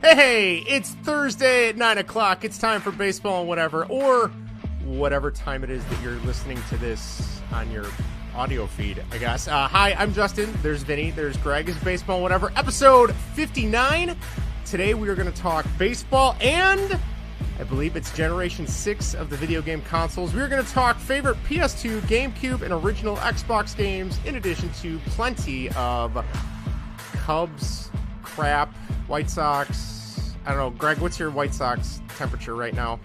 Hey, it's Thursday at 9 o'clock. It's time for baseball and whatever, or whatever time it is that you're listening to this on your audio feed, I guess. Hi, I'm Justin. There's Vinny. There's Greg. It's baseball and whatever. Episode 59. Today we are going to talk baseball and I believe it's Generation 6 of the video game consoles. We're going to talk favorite PS2, GameCube, and original Xbox games, in addition to plenty of Cubs, crap, White Sox. I don't know. Greg, what's your White Sox temperature right now?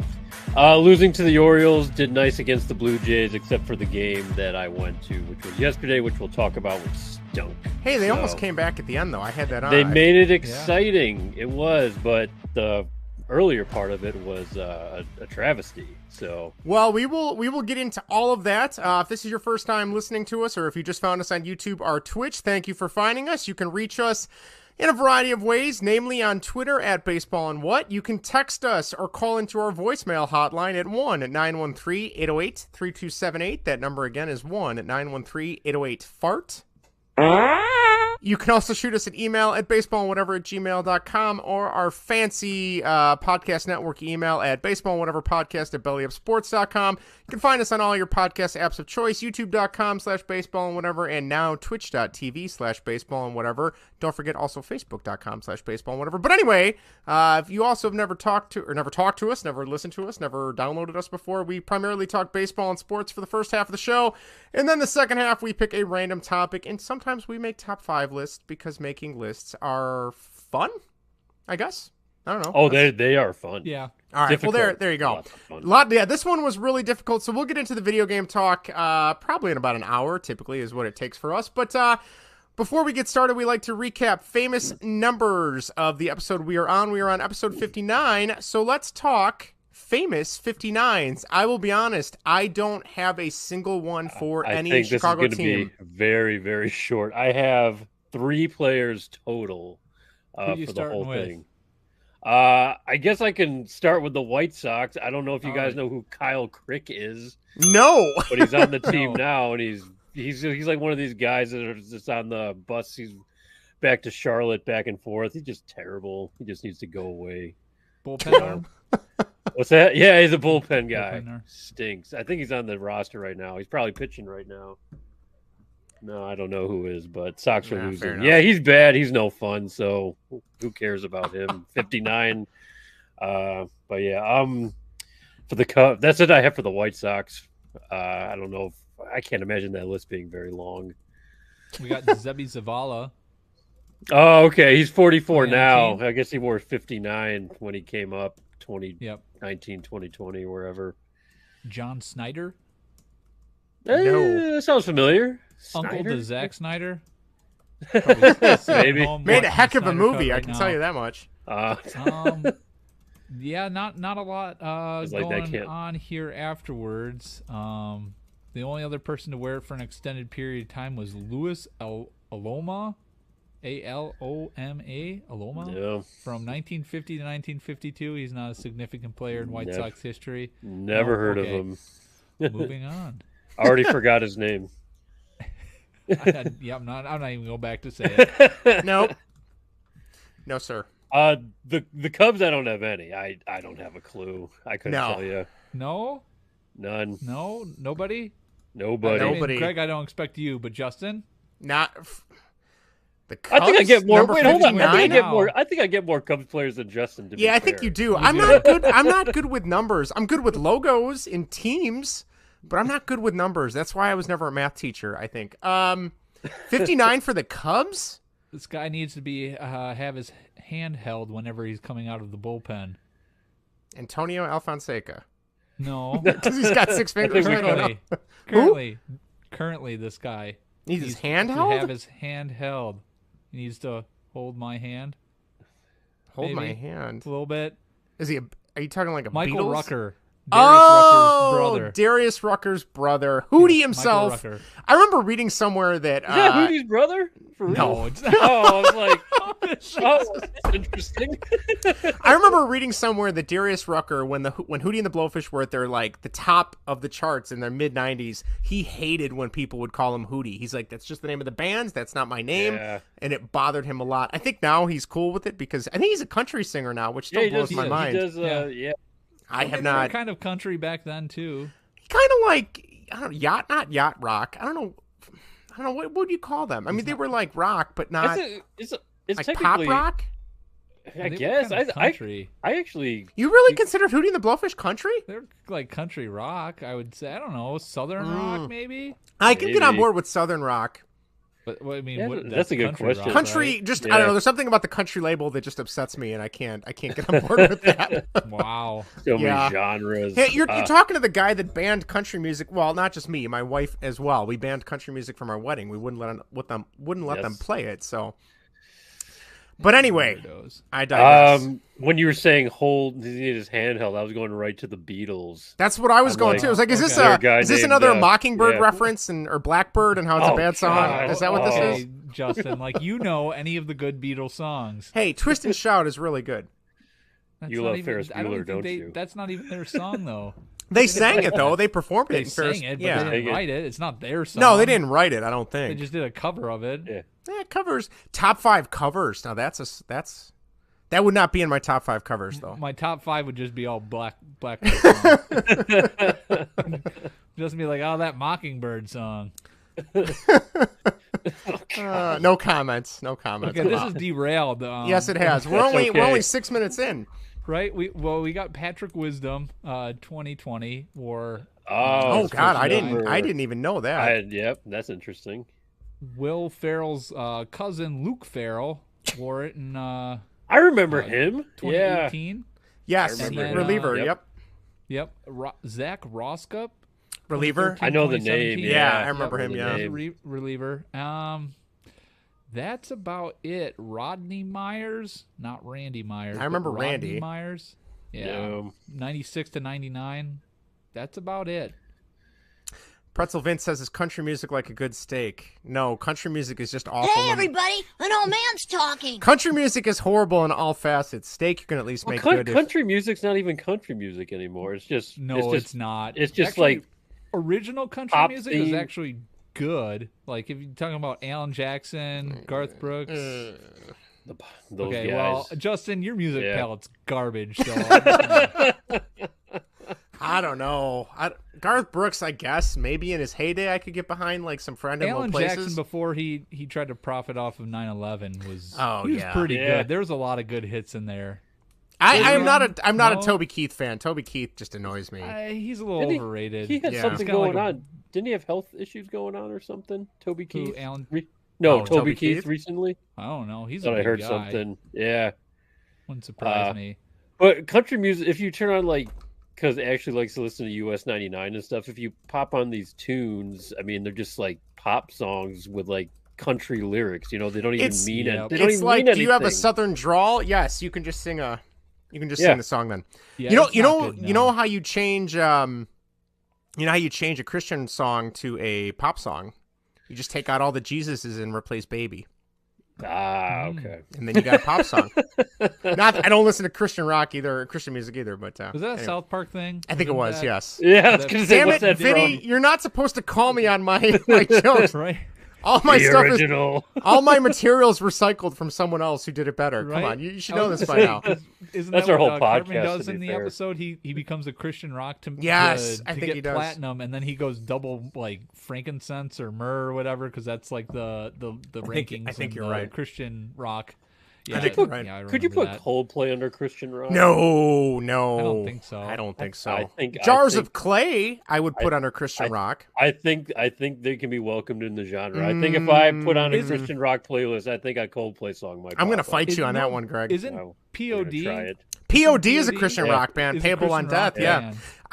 Losing to the Orioles, did nice against the Blue Jays, except for the game that I went to, which was yesterday, which we'll talk about, which stunk. Hey, they almost came back at the end, though. I had that on. They made it exciting. Yeah. It was, but the earlier part of it was a travesty. So, well, we will get into all of that. If this is your first time listening to us, or if you just found us on YouTube or Twitch, thank you for finding us. You can reach us in a variety of ways, namely on Twitter at BaseballAndWhat. You can text us or call into our voicemail hotline at 1-913-808-3278. That number again is 1-913-808-FART. You can also shoot us an email at baseballandwhatever@gmail.com or our fancy podcast network email at baseballandwhateverpodcast@bellyupsports.com. You can find us on all your podcast apps of choice, youtube.com/baseballandwhatever, and now twitch.tv/baseballandwhatever. Don't forget also facebook.com/baseballandwhatever. But anyway, if you also have never talked to us, never listened to us, never downloaded us before, we primarily talk baseball and sports for the first half of the show. And then the second half, we pick a random topic, and sometimes we make top 5 lists because making lists are fun, I guess. I don't know. Oh, they are fun. Yeah. All right. Difficult. Well, there you go. This one was really difficult, so we'll get into the video game talk probably in about an hour, typically is what it takes for us. But before we get started, we like to recap famous numbers of the episode we are on. We are on episode 59, so let's talk famous 59s. I will be honest, I don't have a single one for any Chicago team. I think this is going to be very, very short. I have 3 players total for the whole thing. I guess I can start with the White Sox. I don't know if you guys know who Kyle Crick is. No, but he's on the team now, and he's like one of these guys that are just on the bus. He's back to Charlotte, back and forth. He's just terrible. He just needs to go away. Bullpen arm? What's that? Yeah, he's a bullpen guy. Bullpener. Stinks. I think he's on the roster right now. He's probably pitching right now. No, I don't know who is, but Sox are losing. Yeah, he's bad. He's no fun, so who cares about him? 59. But yeah, for the Cubs, that's it I have for the White Sox. I don't know. I can't imagine that list being very long. We got Zebby Zavala. Oh, okay. He's 44 2019. now. I guess he wore 59 when he came up 2019, 2020, wherever. John Snyder. No. That sounds familiar. Uncle Snyder? to Zack Snyder. Maybe. Made a heck of a movie, Right I can tell you that much. Yeah, not a lot going that on here afterwards. The only other person to wear it for an extended period of time was Louis Aloma. Aloma, Aloma, Yeah. from 1950 to 1952. He's not a significking player in White Sox history. Never heard of him. Moving on. I already forgot his name. I'm not even going back to say it. Nope. No, sir. The Cubs, I don't have any. I don't have a clue. I couldn't tell you. No? None. No? Nobody? Nobody. I mean, Greg, I don't expect you, but Justin? Not the Cubs. I think I get more. Number Wait, hold on. 59? I think I get more Cubs players than Justin. To be I fair. think you do. I'm not good. I'm not good with numbers. I'm good with logos in teams, but I'm not good with numbers. That's why I was never a math teacher, I think. 59 for the Cubs? This guy needs to be have his hand held whenever he's coming out of the bullpen. Antonio Alfonseca. No. Because he's got 6 fingers. Currently, this guy Needs his hand to held? have his hand held. He needs to hold my hand. Hold maybe. my hand. A little bit. Are you talking like a Michael Beatles? Rucker. Oh, Rucker's brother. Darius Rucker's brother. Hootie himself. Michael Rucker. I remember reading somewhere that... Is that Hootie's brother? For real? No, it's not. Oh, I was like, Blowfish. Oh, that's interesting. I remember reading somewhere that Darius Rucker, when Hootie and the Blowfish were at their like the top of the charts in their mid '90s, he hated when people would call him Hootie. He's like, that's just the name of the bands. That's not my name, and it bothered him a lot. I think now he's cool with it because I think he's a country singer now, which still blows my mind. He does, I have not. Kind of country back then too. Kind of like not yacht rock. I don't know. What would you call them? I mean, they were like rock, but not. It's like pop rock. I guess I actually. You really considered Hootie and the Blowfish country? They're like country rock, I would say. I don't know, southern rock maybe. I can get on board with southern rock. But I mean, that's a good question. Rock, country, right? just I don't know. There's something about the country label that just upsets me, and I can't get on board with that. Wow, so many genres. Hey, you're talking to the guy that banned country music. Well, not just me, my wife as well. We banned country music from our wedding. We wouldn't let them play it. So, but anyway, I digress. When you were saying hold his handheld, I was going right to the Beatles. That's what I was going to. I was like, is this another Mockingbird reference or Blackbird and how it's a bad song? God. Is that what this is? Justin, like any of the good Beatles songs. Hey, Twist and Shout is really good. You love Ferris Bueller, don't you? That's not even their song, though. They sang it, though. They performed it. They sang it, but they didn't write it. It's not their song. No, they didn't write it, I don't think. They just did a cover of it. Yeah, covers. Top 5 covers. Now, that would not be in my top 5 covers, though. My top 5 would just be all black just be like, oh, that Mockingbird song. No comments. No comments. Okay, this is derailed. Yes, it has. We're only 6 minutes in. Right? We got Patrick Wisdom, 2020 or. Oh God, I didn't even know that. Yep, that's interesting. Will Ferrell's cousin Luke Ferrell wore it in. I remember him. 2018. Yeah. Yes, reliever. Yep. Zach Roskup. Reliever. I know the name. Yeah, I remember him. Yeah. Reliever. That's about it. Rodney Myers, not Randy Myers. I remember Rodney Myers. Yeah. 96 to 99. That's about it. Pretzel Vince says, is country music like a good steak? No, country music is just awful. Hey, everybody, an old man's talking. Country music is horrible in all facets. Steak you can at least make good. Country music's not even country music anymore. It's just it's not. It's just actually, like original country music is actually good. Like if you're talking about Alan Jackson, Garth Brooks. Those okay, guys. well, Justin, your music palette's garbage. So I don't know. Garth Brooks, I guess, maybe in his heyday, I could get behind like some Friend in Low Places. Alan Jackson, before he tried to profit off of 9/11, was pretty Yeah. good. There was a lot of good hits in there. I'm not a Toby Keith fan. Toby Keith just annoys me. He's a little overrated. He had something going on. Didn't he have health issues going on or something? Toby Keith. Alan? Toby Keith recently. I don't know. He's. I heard guy. Something. Yeah. Wouldn't surprise me. But country music, if you turn on like, because Ashley likes to listen to US 99 and stuff. If you pop on these tunes, I mean, they're just like pop songs with like country lyrics. You know, they don't even mean it. They don't even mean anything. Do you have a southern drawl? Yes, you can just sing a. You can just sing the song then. Yeah, you know how you change how you change a Christian song to a pop song? You just take out all the Jesuses and replace baby. Okay. And then you got a pop song. I don't listen to Christian rock either, Christian music either, but was that a South Park thing? I think it was, yes. Yeah, I was gonna say, damn it, Vinny, you're not supposed to call me on my jokes. Right. All my stuff original. all my materials recycled from someone else who did it better. Right? Come on, you should know this by now. Isn't That's that our what, whole Cartman podcast, does to in be the fair. episode? He becomes a Christian rock to I think get he does. platinum, and then he goes double like frankincense or myrrh or whatever, because that's like the rankings. I think in you're the right. Christian rock. Yeah, I think you're right. I Could you put that. Coldplay under Christian rock? No. I don't think so. I don't think so. I think Jars of Clay, I would put under Christian rock. I think they can be welcomed in the genre. I think if I put on a Christian rock playlist, I think a Coldplay song might. I'm going to fight you on that one, Greg. Isn't No, POD? try it. POD is a Christian rock band, Is a Payable on Christian rock Death. Yeah.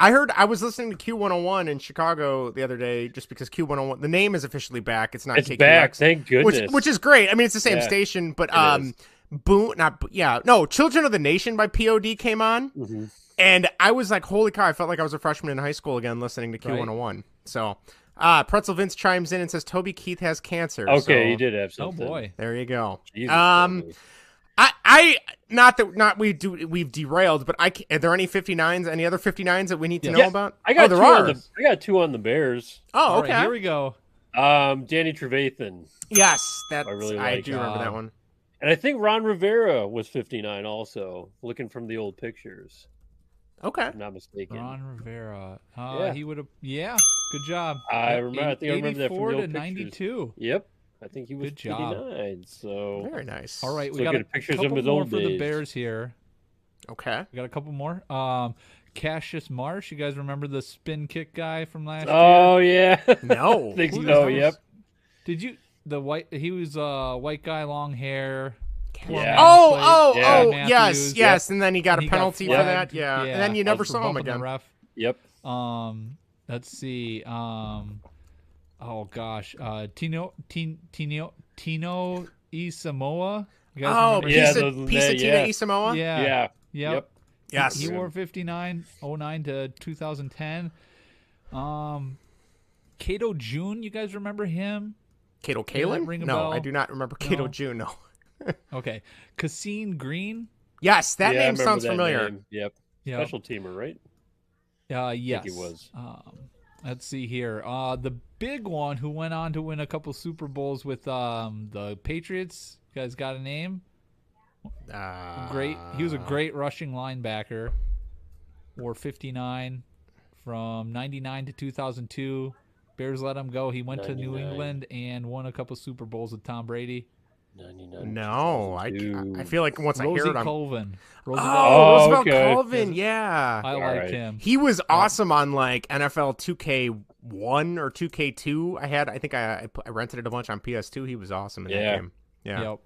band. I was listening to Q101 in Chicago the other day, just because Q101, the name is officially back. It's not It's KQX, back, thank goodness. which is great. I mean, it's the same Yeah, station, but is. Children of the Nation by POD came on, and I was like, holy cow! I felt like I was a freshman in high school again, listening to Q101. So Pretzel Vince chimes in and says Toby Keith has cancer. Okay, so he did have Oh something. boy. there you go. Jesus, Toby. We've derailed, but are there any 59s? Any other 59s that we need to know Yeah, about? I got there two are. I got two on the Bears. Oh, All okay. right, here we go. Danny Trevathan. Yes, I like do remember that one. And I think Ron Rivera was 59 also, looking from the old pictures. Okay. If I'm not mistaken. Ron Rivera. Yeah. He would have. Yeah, good job. I remember that from the 84 old to pictures. 92. Yep. I think he was Good job. 59. So Very nice. All right, we Looking got at pictures of couple his more old for the days. Bears here. Okay. We got a couple more. Cassius Marsh. You guys remember the spin kick guy from last year? Oh yeah. No. I think Who so. knows? Yep. Did you He was white guy, long hair. Yeah. Oh, Matthews. yes, yes. And then he got a He got penalty for flagged. that. Yeah. And then you never for saw him bumping the again. ref. Yep. Let's see. Oh gosh. Tino Isamoa. You guys Oh, remember Yeah, piece of Tina yeah. Isamoa? Yeah. Yeah. Yep. Yes. He wore 59, 09 to 2010. Cato June, you guys remember him? Cato Does that Kalin? ring a No, bell? I do not remember Cato No. June. No. Okay. Cassine Green? Yes, that Yeah, I name remember sounds that familiar. name. Yep. Yeah. Special teamer, right? Yes. he was. Let's see here. The big one who went on to win a couple Super Bowls with the Patriots. You guys got a name? Great. He was a great rushing linebacker. Wore 59 from 99 to 2002. Bears let him go. He went to New 99. England and won a couple Super Bowls with Tom Brady. 99. No, I 2002. feel like once I hear Rosie it, I'm... Colvin. Oh, Oh, Roosevelt okay. Colvin, yeah. I All liked right. him. He was awesome on like NFL 2K1 or 2K2. I think I rented it a bunch on PS2. He was awesome in that Yeah. game. Yeah. Yep.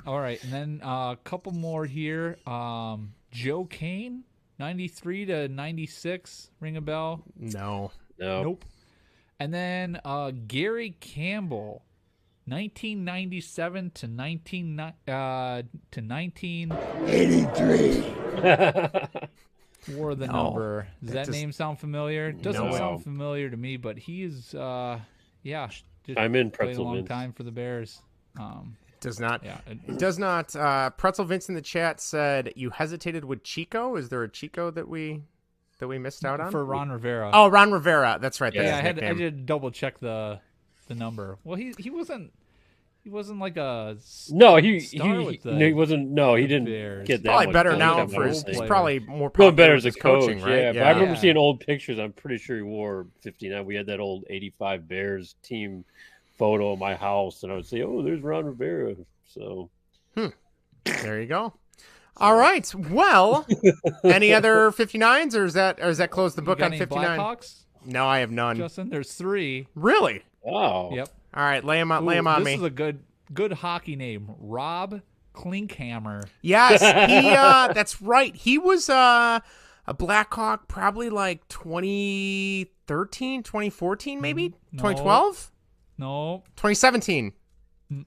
All right, and then a couple more here. Joe Kane, 93 to 96. Ring a bell? No. No. Nope. And then Gary Campbell, 1997 to 1983. Wore the No, number. Does that that just- name sound familiar? Doesn't No. sound familiar to me, but he is, just I'm in played a Pretzel long Vince. time for the Bears. Does not. Yeah. It does not. Pretzel Vince in the chat said you hesitated with Chico. Is there a Chico that we missed out on? For Ron Rivera. Oh, Ron Rivera. That's right. Yeah, That's Yeah, his I nickname. did double check the number. Well, he wasn't like a No, he star with the no, he wasn't. No, he didn't Bears. get that. Probably much better playing now time, for I his. don't He's think. probably more Probably popular better with as a his coach, coaching, right? yeah. But I remember Yeah. seeing old pictures. I'm pretty sure he wore 59. We had that old 85 Bears team photo of my house, and I would say, "Oh, there's Ron Rivera." So There you go. All right. Well, any other 59s, or is that close the You book got on any 59? Blackhawks, No, I have none. Justin? There's 3. Really? wow. Yep. All right, lay him on This me. is a good hockey name, Rob Klinkhammer. Yes, he. That's right. He was a Blackhawk probably like 2013, 2014, maybe No. 2012, No, 2017, no.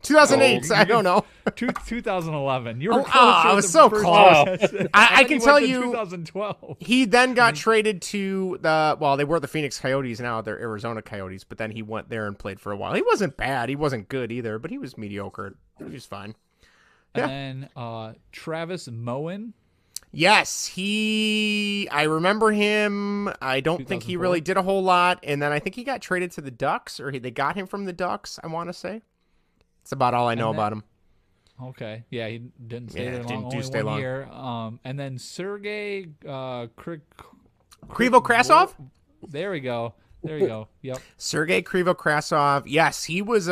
2008. Oh, I don't know. 2011. You were Oh, close. I with was the so first close. guess. I thought can you tell went to you- 2012. He then got traded to they were the Phoenix Coyotes. Now they're Arizona Coyotes. But then he went there and played for a while. He wasn't bad. He wasn't good either, but he was mediocre. He was fine. Yeah. And then Travis Moen. Yes, I remember him. I don't think he 2004? really did a whole lot. And then I think he got traded to the Ducks, or they got him from the Ducks, I want to say. That's about all I know And then- about him. Okay, yeah, he didn't stay Yeah, there long. didn't do Only stay one long. year. And then Sergey Krivo Krasov? There we go. There you go. Yep. Sergei Krivo Krasov. Yes, he was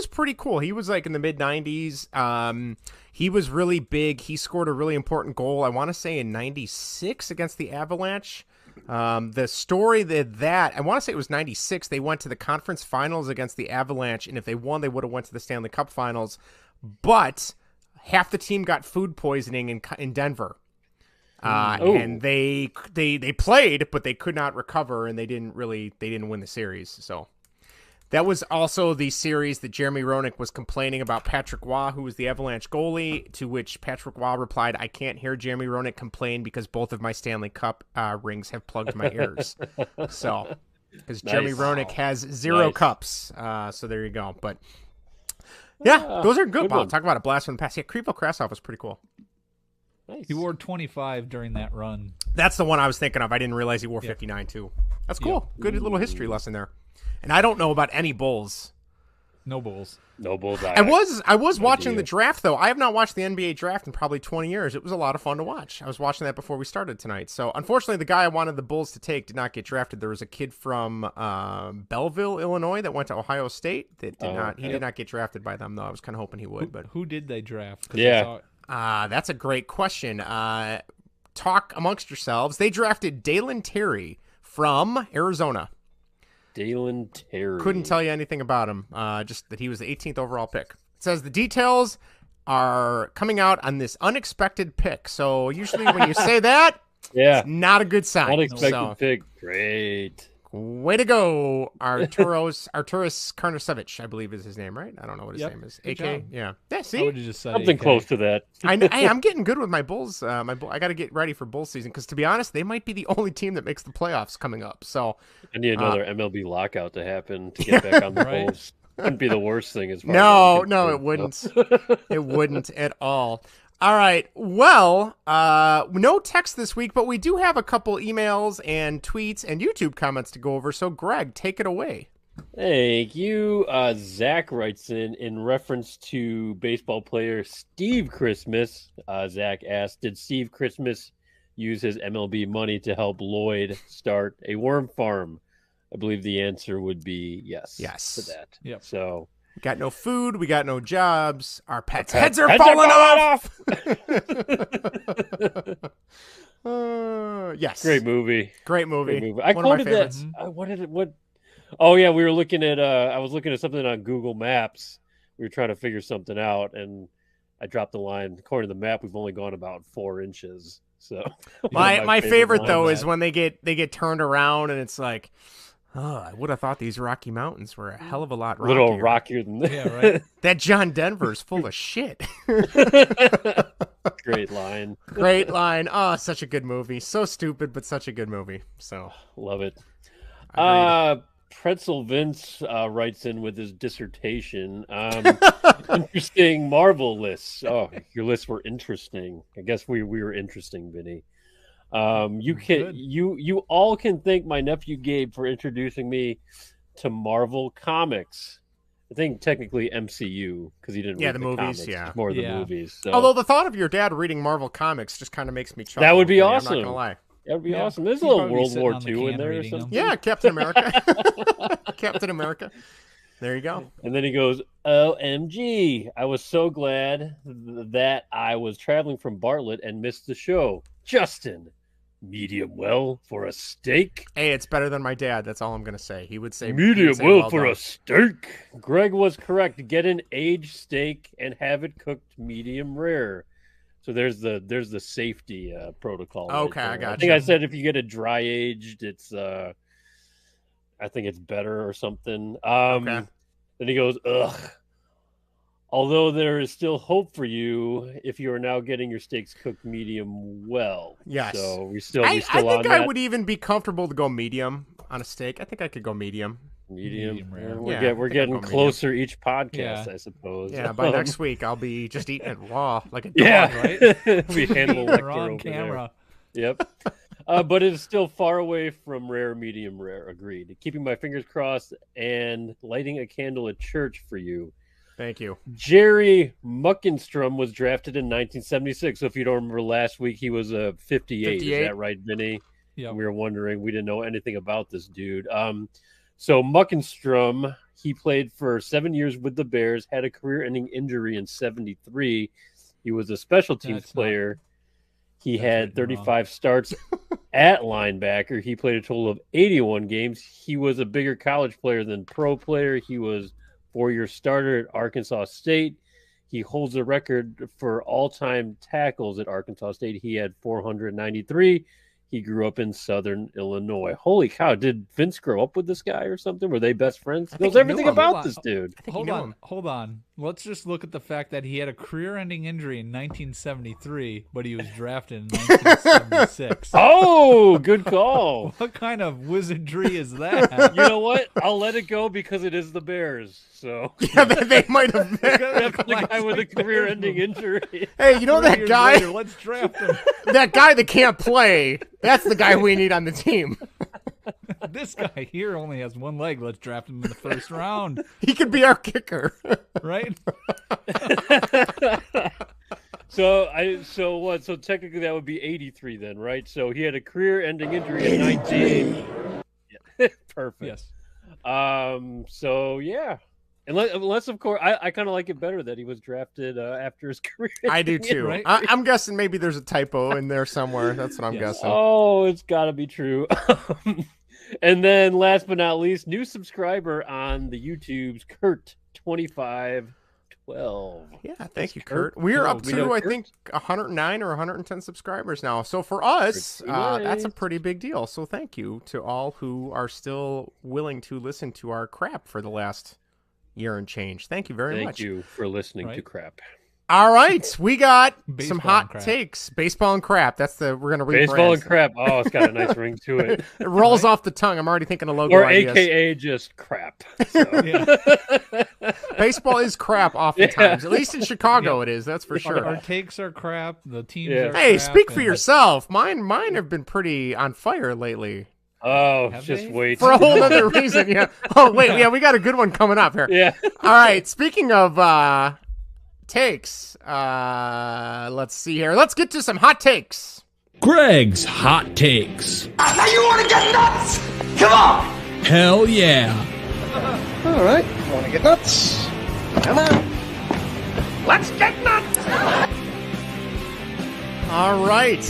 pretty cool. He was like in the mid 90s. He was really big. He scored a really important goal, I want to say in 96 against the Avalanche. The story that I want to say it was 96, they went to the conference finals against the Avalanche, and if they won, they would have went to the Stanley Cup finals. But half the team got food poisoning in Denver. And they played, but they could not recover, and they didn't win the series. So That was also the series that Jeremy Roenick was complaining about Patrick Waugh, who was the Avalanche goalie, to which Patrick Waugh replied, I can't hear Jeremy Roenick complain because both of my Stanley Cup rings have plugged my ears. So, because Jeremy Roenick has 0 cups. So there you go. But, yeah, those are good. Wow, talk about a blast from the past. Yeah, Krivo Krasov was pretty cool. He wore 25 during that run. That's the one I was thinking of. I didn't realize he wore 59, too. That's cool. Good little history lesson there. And I don't know about any Bulls. No Bulls. No Bulls. I was watching the draft, though. I have not watched the NBA draft in probably 20 years. It was a lot of fun to watch. I was watching that before we started tonight. So, unfortunately, the guy I wanted the Bulls to take did not get drafted. There was a kid from Belleville, Illinois, that went to Ohio State. That did not. He did not get drafted by them, though. I was kind of hoping he would. But who did they draft? Yeah. That's a great question. Talk amongst yourselves. They drafted Dalen Terry from Arizona. Dalen Terry. Couldn't tell you anything about him. Just that he was the 18th overall pick. It says the details are coming out on this unexpected pick. So usually when you say that, it's not a good sign. Unexpected pick. Great. Way to go, Arturas Karnasevich, I believe is his name, right? I don't know what his name is. AK? Yeah. Yeah, see? I would have just said something AK. close to that. Hey, I'm getting good with my Bulls. I got to get ready for Bulls season because, to be honest, they might be the only team that makes the playoffs coming up. So I need another MLB lockout to happen to get back on the Bulls. Wouldn't be the worst thing as far No, it wouldn't. It wouldn't at all. All right. Well, no text this week, but we do have a couple emails and tweets and YouTube comments to go over. So, Greg, take it away. Thank you. Zach writes in reference to baseball player Steve Christmas. Zach asked, did Steve Christmas use his MLB money to help Lloyd start a worm farm? I believe the answer would be yes. Yes. To that. Yep. So we got no food. We got no jobs. Our pets' heads are falling off. Yes. Great movie. Great movie. I One quoted of my favorites. What? Oh yeah, we were looking at. I was looking at something on Google Maps. We were trying to figure something out, and I dropped the line. According to the map, we've only gone about 4 inches. So my favorite though is when they get turned around, and it's like, oh, I would have thought these Rocky Mountains were a hell of a lot rockier. Little rockier than that. Yeah, right. That John Denver's full of shit. Great line. Great line. Oh, such a good movie. So stupid, but such a good movie. So love it. Agreed. Pretzel Vince writes in with his dissertation. Interesting Marvel lists. Oh, your lists were interesting. I guess we were interesting, Vinny. You all can thank my nephew Gabe for introducing me to Marvel comics. I think technically MCU because he didn't read the movies. Comics, just more the movies. So. Although the thought of your dad reading Marvel comics just kind of makes me chuckle. That would be awesome. I'm not gonna lie. That would be awesome. There's a little World War II in there or something. Yeah, Captain America. Captain America. There you go. And then he goes, OMG, I was so glad that I was traveling from Bartlett and missed the show. Justin, medium well for a steak? Hey, it's better than my dad. That's all I'm going to say. He would say medium well for a steak. Greg was correct. Get an aged steak and have it cooked medium rare. So there's the safety protocol. Okay, right I got you. I think I said if you get it dry aged, it's I think it's better or something. Okay. Then he goes, ugh. Although there is still hope for you if you are now getting your steaks cooked medium well. Yes. So we still I think I would even be comfortable to go medium on a steak. I think I could go medium. Medium rare. We're Yeah, getting closer each podcast, I suppose. Yeah, by next week I'll be just eating it raw like a dog, right? We handle it on camera. There. Yep. But it is still far away from rare, medium rare. Agreed. Keeping my fingers crossed and lighting a candle at church for you. Thank you. Jerry Muckenstrom was drafted in 1976. So if you don't remember last week, he was a 58. Is that right, Vinny? Yeah. We were wondering. We didn't know anything about this dude. So Muckenstrom, he played for 7 years with the Bears, had a career-ending injury in 73. He was a special teams player. He had 35 starts at linebacker. He played a total of 81 games. He was a bigger college player than pro player. He was 4-year starter at Arkansas State. He holds a record for all-time tackles at Arkansas State. He had 493. He grew up in Southern Illinois. Holy cow! Did Vince grow up with this guy or something? Were they best friends? He knows everything about this dude. Hold on. Let's just look at the fact that he had a career-ending injury in 1973, but he was drafted in 1976. Oh, good call. What kind of wizardry is that? You know what? I'll let it go because it is the Bears. So yeah, they might have the guy with a career-ending injury. Hey, you know that guy? Later, let's draft him. That guy that can't play. That's the guy we need on the team. This guy here only has one leg. Let's draft him in the first round. He could be our kicker. Right? So technically that would be 83 then, right? So he had a career-ending injury at 19. Yeah. Perfect. Yes. So yeah. Unless of course, I kind of like it better that he was drafted after his career. I do too. Right? I'm guessing maybe there's a typo in there somewhere. That's what I'm guessing. Oh, it's got to be true. And then last but not least, new subscriber on the YouTube's Kurt2512. Yeah, thank you, Kurt. We're up to, I think, 109 or 110 subscribers now. So for us, that's a pretty big deal. So thank you to all who are still willing to listen to our crap for the last year and change. Thank you very much. Thank you for listening to crap. All right, we got Baseball some hot and takes. Baseball and crap. We're gonna rebrand. Baseball and crap. Oh, it's got a nice ring to it. It rolls off the tongue. I'm already thinking of logo or ideas. AKA just crap. So. Baseball is crap oftentimes. At least in Chicago it is. That's for sure. Our takes are crap. The teams are crap. Hey, speak for yourself. Mine have been pretty on fire lately. Oh, Have just they? wait. For a whole other reason, yeah. Oh, wait, yeah, we got a good one coming up here. Yeah. All right, speaking of takes, let's see here. Let's get to some hot takes. Greg's Hot Takes. Now you want to get nuts? Come on! Hell yeah. All right, want to get nuts? Come on. Let's get nuts! All right.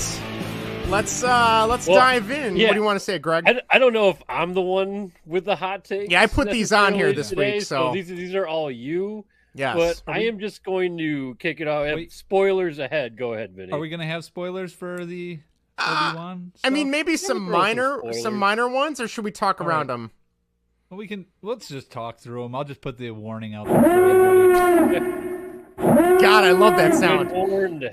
Let's dive in. Yeah. What do you want to say, Greg? I don't know if I'm the one with the hot takes. Yeah, I put these on here this today, week, so these are all you. Yes. But I am just going to kick it out. Spoilers ahead. Go ahead, Vinny. Are we going to have spoilers for the Obi-Wan I mean, stuff? maybe some minor ones, or should we talk around them? Well, let's just talk through them. I'll just put the warning out there for everybody. God, I love that sound. Warned.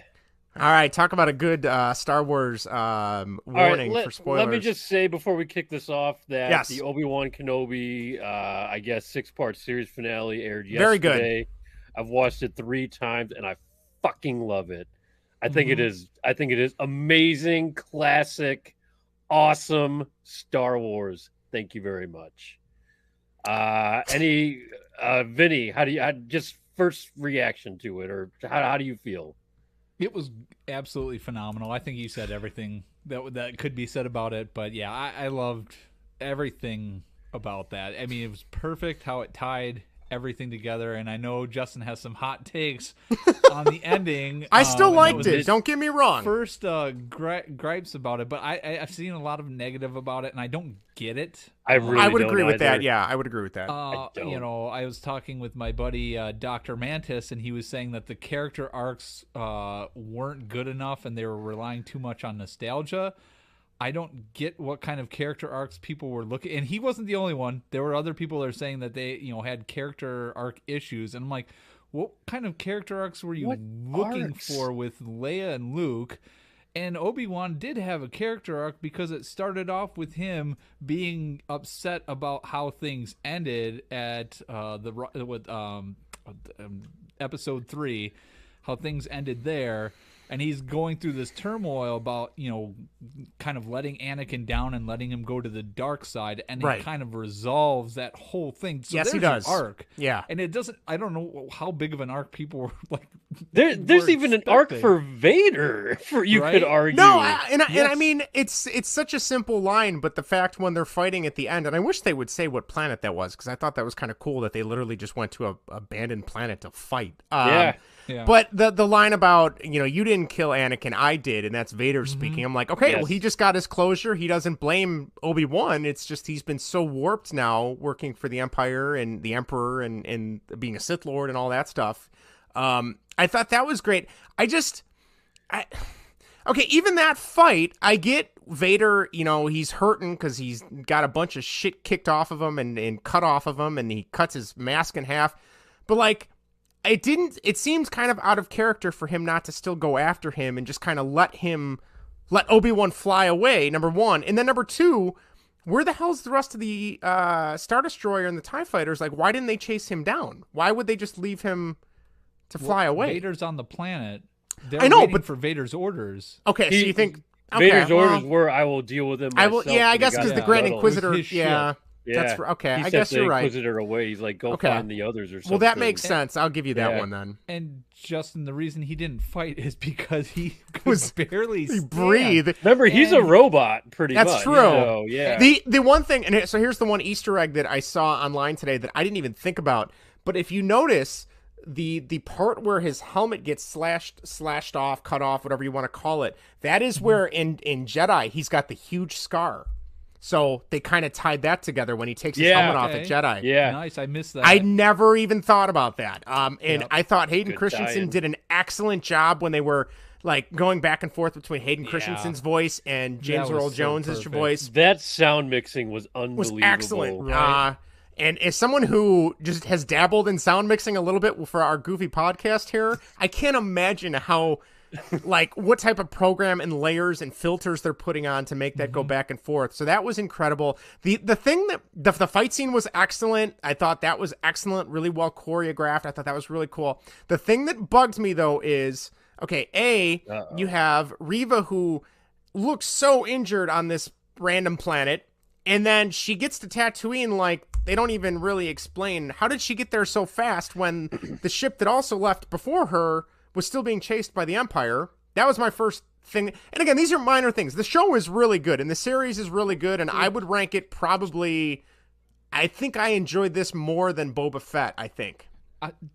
All right, talk about a good Star Wars warning for spoilers. Let me just say before we kick this off that the Yes. Obi-Wan Kenobi, I guess 6-part series finale aired yesterday. Very good. I've watched it 3 times and I fucking love it. I think it is amazing, classic, awesome Star Wars. Thank you very much. Vinny, how do you just first reaction to it, or how do you feel? It was absolutely phenomenal. I think you said everything that could be said about it. But yeah, I loved everything about that. I mean, it was perfect how it tied everything together. And I know Justin has some hot takes on the ending. I still liked it. Don't get me wrong. First gripes about it, but I've seen a lot of negative about it, and I don't get it. I would agree with either. that. Yeah, I would agree with that. You know, I was talking with my buddy Dr. Mantis, and he was saying that the character arcs weren't good enough, and they were relying too much on nostalgia. I don't get what kind of character arcs people were looking, and he wasn't the only one. There were other people that are saying that they, had character arc issues, and I'm like, what kind of character arcs were you looking for with Leia and Luke? And Obi-Wan did have a character arc because it started off with him being upset about how things ended at episode 3, how things ended there. And he's going through this turmoil about, kind of letting Anakin down and letting him go to the dark side. And he kind of resolves that whole thing. So yes, he does. Arc. Yeah. And it doesn't, I don't know how big of an arc people were like. There's even an arc for Vader, could argue. No, and I mean, it's such a simple line, but the fact when they're fighting at the end, and I wish they would say what planet that was, because I thought that was kind of cool that they literally just went to a abandoned planet to fight. Yeah. But the line about, you didn't kill Anakin, I did, and that's Vader speaking. I'm like, okay, well, he just got his closure. He doesn't blame Obi-Wan. It's just he's been so warped now working for the Empire and the Emperor and being a Sith Lord and all that stuff. I thought that was great. okay, even that fight, I get Vader, he's hurting because he's got a bunch of shit kicked off of him and cut off of him, and he cuts his mask in half. But, like, it seems kind of out of character for him not to still go after him and just kind of let Obi-Wan fly away, number one. And then number two, where the hell's the rest of the Star Destroyer and the TIE Fighters? Like, why didn't they chase him down? Why would they just leave him to fly away? Vader's on the planet. I know, but for Vader's orders. Okay, so you think Vader's orders were, I will deal with him myself. I will. Yeah, I guess because the Grand Inquisitor. Yeah, that's okay. He I guess you're right. He sent the Inquisitor away. He's like, go find the others or something. Well, that makes sense. I'll give you that one then. And Justin, the reason he didn't fight is because he was barely breathe. Remember, he's a robot, pretty much. That's true. So, yeah. The one thing, and so here's the one Easter egg that I saw online today that I didn't even think about. But if you notice, the part where his helmet gets slashed off, cut off, whatever you want to call it, that is where in Jedi he's got the huge scar. So they kind of tied that together when he takes his helmet off at Jedi. Yeah, nice. I missed that. I never even thought about that. And I thought Hayden Christensen did an excellent job when they were like going back and forth between Hayden Christensen's voice and James Earl Jones's voice. That sound mixing was unbelievable. Was excellent. Right. And as someone who just has dabbled in sound mixing a little bit for our goofy podcast here, I can't imagine how, like, what type of program and layers and filters they're putting on to make that go back and forth. So that was incredible. The thing that the fight scene was excellent. I thought that was excellent, really well choreographed. I thought that was really cool. The thing that bugged me though is, okay, you have Reva who looks so injured on this random planet, and then she gets to Tatooine like, they don't even really explain how did she get there so fast when the ship that also left before her was still being chased by the Empire. That was my first thing. And again, these are minor things. The show is really good and the series is really good, and I would rank it probably, I think I enjoyed this more than Boba Fett, I think.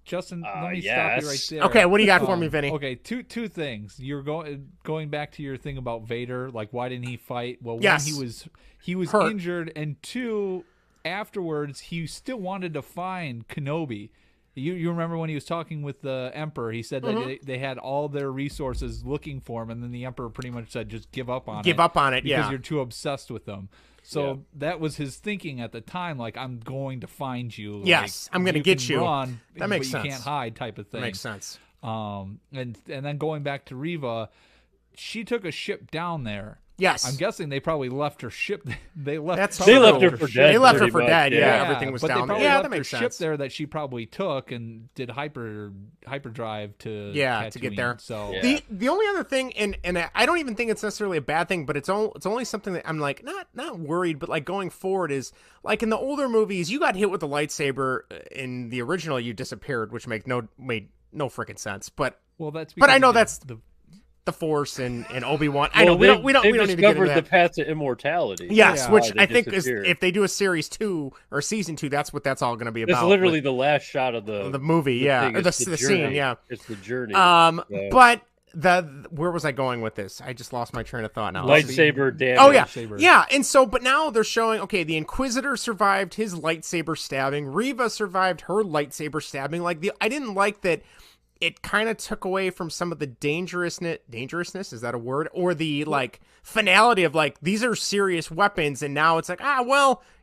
Justin, let me stop you right there. Okay, what do you got for me, Vinny? Okay, two things. You're going back to your thing about Vader, like why didn't he fight? Well, yes. One, he was hurt, injured, and two, afterwards he still wanted to find Kenobi. You remember when he was talking with the Emperor, he said that they had all their resources looking for him, and then the Emperor pretty much said, just give up on it. Give up on it, because you're too obsessed with them. So that was his thinking at the time, like, I'm going to find you. Yes, I'm going to get you. Run, that makes but sense. You can't hide type of thing. That makes sense. And then going back to Reva, she took a ship down there. Yes. I'm guessing they probably left her ship. They left her for dead. They left her for dead. Yeah, everything was but down there. Yeah, that makes sense. Ship there that she probably took and did hyperdrive to Tatooine. To get there. So the only other thing, and I don't even think it's necessarily a bad thing, but it's only something that I'm like not worried, but like going forward is like in the older movies, you got hit with a lightsaber. In the original, you disappeared, which made no freaking sense. But that's I know that's the Force and Obi-Wan. I know we don't need to get into that. The path to immortality. Yes, which I think is, if they do a series 2 or season 2, that's what that's all going to be about. It's literally the last shot of the movie, or the scene, It's the journey. But where was I going with this? I just lost my train of thought now. Lightsaber damage. Oh yeah, and so but now they're showing the Inquisitor survived his lightsaber stabbing. Reva survived her lightsaber stabbing. I didn't like that. It kind of took away from some of the dangerousness, is that a word? Or the finality of these are serious weapons, and now it's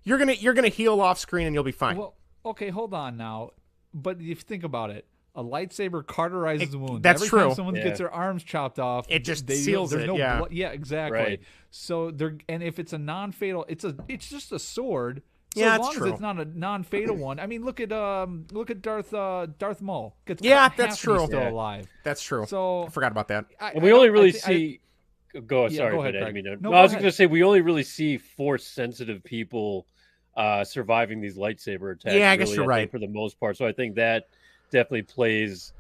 you're gonna heal off screen and you'll be fine. Well, okay, hold on now. But if you think about it, a lightsaber cauterizes the wound. That's Every true. time someone gets their arms chopped off, it just seals it. No yeah, blood. Yeah, exactly. Right. So and if it's a non-fatal, it's just a sword. So yeah, as long that's true. as it's not a non-fatal one. I mean, look at Darth Maul. Gets that's true. He's still alive. That's true. So I forgot about that. We only really see. Go ahead, Craig. I was going to say we only really see Force-sensitive people surviving these lightsaber attacks. Yeah, I guess you're right for the most part. So I think that definitely plays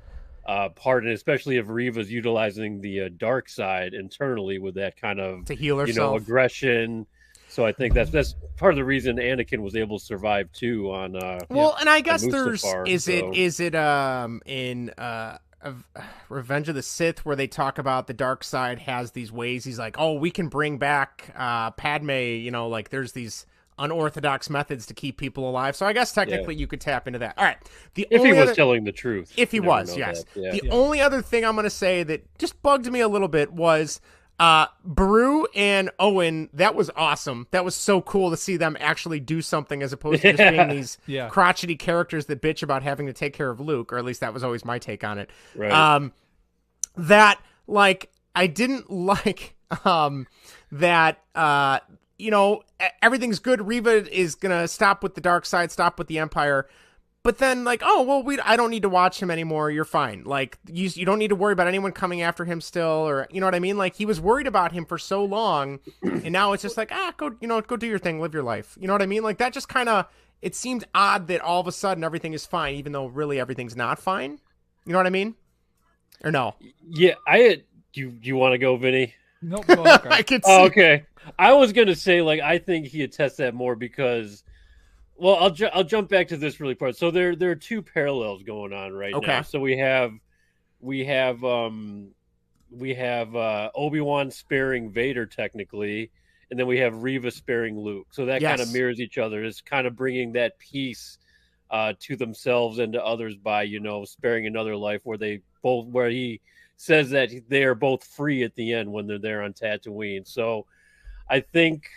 part in it, especially if Reva's utilizing the dark side internally with that kind of to heal herself, aggression. So I think that's part of the reason Anakin was able to survive too on and I guess Mustafar, is it in Revenge of the Sith where they talk about the dark side has these ways. He's like, oh, we can bring back Padme, there's these unorthodox methods to keep people alive. So I guess technically you could tap into that. All right. If he was telling the truth. If he was, yes. Yeah. The only other thing I'm going to say that just bugged me a little bit was Beru and Owen. That was awesome. That was so cool to see them actually do something as opposed to just being these crotchety characters that bitch about having to take care of Luke, or at least that was always my take on it. Right. That, like, I didn't like that, everything's good. Reva is going to stop with the dark side, stop with the Empire. But then, like, oh, well, I don't need to watch him anymore. You're fine. Like, you don't need to worry about anyone coming after him still, or, you know what I mean? Like, he was worried about him for so long, and now it's just like, go do your thing, live your life. You know what I mean? Like, that just kind of, it seemed odd that all of a sudden everything is fine, even though really everything's not fine. You know what I mean? Or no? Yeah, you want to go, Vinny? Nope. Okay. I could see. Oh, okay. I was going to say, like, I think he attests that more because, well, I'll jump back to this really part. So there are two parallels going on right now. So we have Obi-Wan sparing Vader technically, and then we have Reva sparing Luke. So that kind of mirrors each other. It's kind of bringing that peace to themselves and to others by, sparing another life where he says that they are both free at the end when they're there on Tatooine. So I think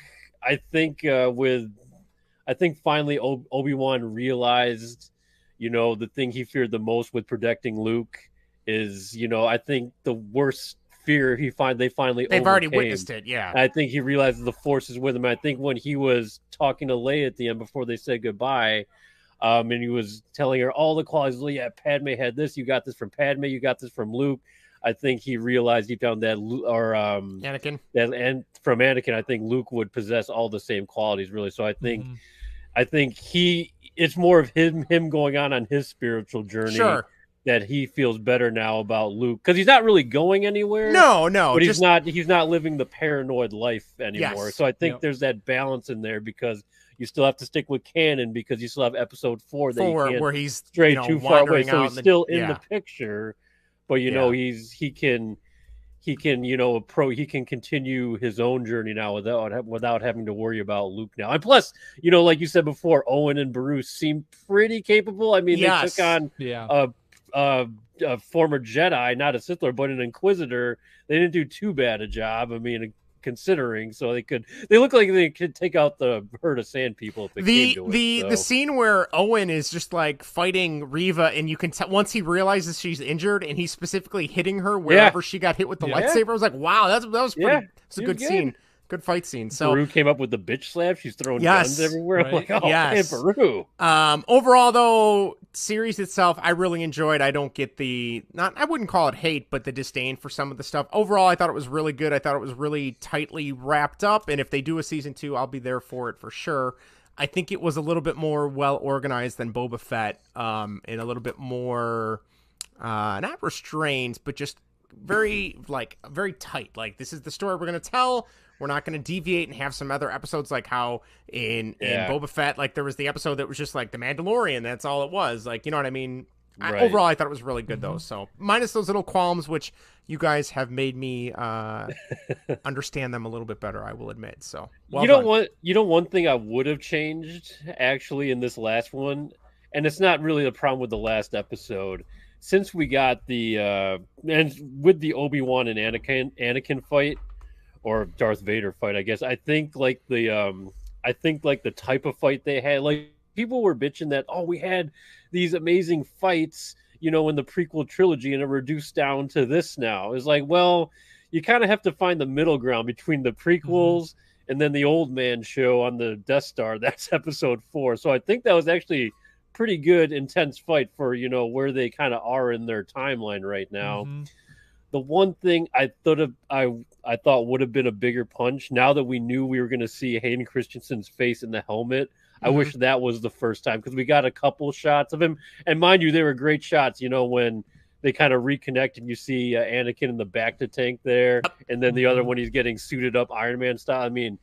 finally Obi-Wan realized, the thing he feared the most with protecting Luke is, I think the worst fear they've already witnessed it. Yeah. I think he realizes the Force is with him. I think when he was talking to Leia at the end before they said goodbye, and he was telling her all the qualities. Yeah, Padme had this. You got this from Padme. You got this from Luke. I think he realized deep down that, Anakin. And from Anakin, I think Luke would possess all the same qualities, really. So I think, it's more of him going on his spiritual journey. Sure. That he feels better now about Luke because he's not really going anywhere. No, but he's not living the paranoid life anymore. Yes. So I think there's that balance in there because you still have to stick with canon because you still have episode 4 that you can't where he's stray too far away. So he's still in the picture, but he can continue his own journey now without having to worry about Luke now. And plus, like you said before, Owen and Beru seem pretty capable. I mean, they took on a former Jedi, not a Sith Lord, but an Inquisitor. They didn't do too bad a job. I mean, considering, so they look like they could take out the herd of sand people if it came to it. The scene where Owen is just like fighting Reva, and you can tell once he realizes she's injured, and he's specifically hitting her wherever she got hit with the lightsaber. I was like, wow, that was pretty. It's a good scene. Good fight scene. So Beru came up with the bitch slap. She's throwing guns everywhere. Right. I'm like, man, Beru. Overall, though, series itself, I really enjoyed. I don't get I wouldn't call it hate, but the disdain for some of the stuff. Overall, I thought it was really good. I thought it was really tightly wrapped up. And if they do a season 2, I'll be there for it for sure. I think it was a little bit more well organized than Boba Fett, and a little bit more, not restrained, but just very tight. Like, this is the story we're going to tell. We're not going to deviate and have some other episodes like how in Boba Fett, like there was the episode that was just like the Mandalorian. That's all it was. Like, you know what I mean? Right. Overall, I thought it was really good though. So minus those little qualms, which you guys have made me understand them a little bit better, I will admit. So one thing I would have changed actually in this last one, and it's not really the problem with the last episode. Since we got and with the Obi-Wan and Anakin fight, or Darth Vader fight, I guess. I think like the type of fight they had, like people were bitching that, we had these amazing fights, in the prequel trilogy, and it reduced down to this now. It's like, well, you kind of have to find the middle ground between the prequels and then the old man show on the Death Star. That's episode 4. So I think that was actually pretty good, intense fight for, where they kind of are in their timeline right now. The one thing I thought would have been a bigger punch, now that we knew we were going to see Hayden Christensen's face in the helmet, I wish that was the first time, because we got a couple shots of him. And mind you, they were great shots, when they kind of reconnect and you see Anakin in the bacta tank there, and then the other one, he's getting suited up Iron Man style. I mean,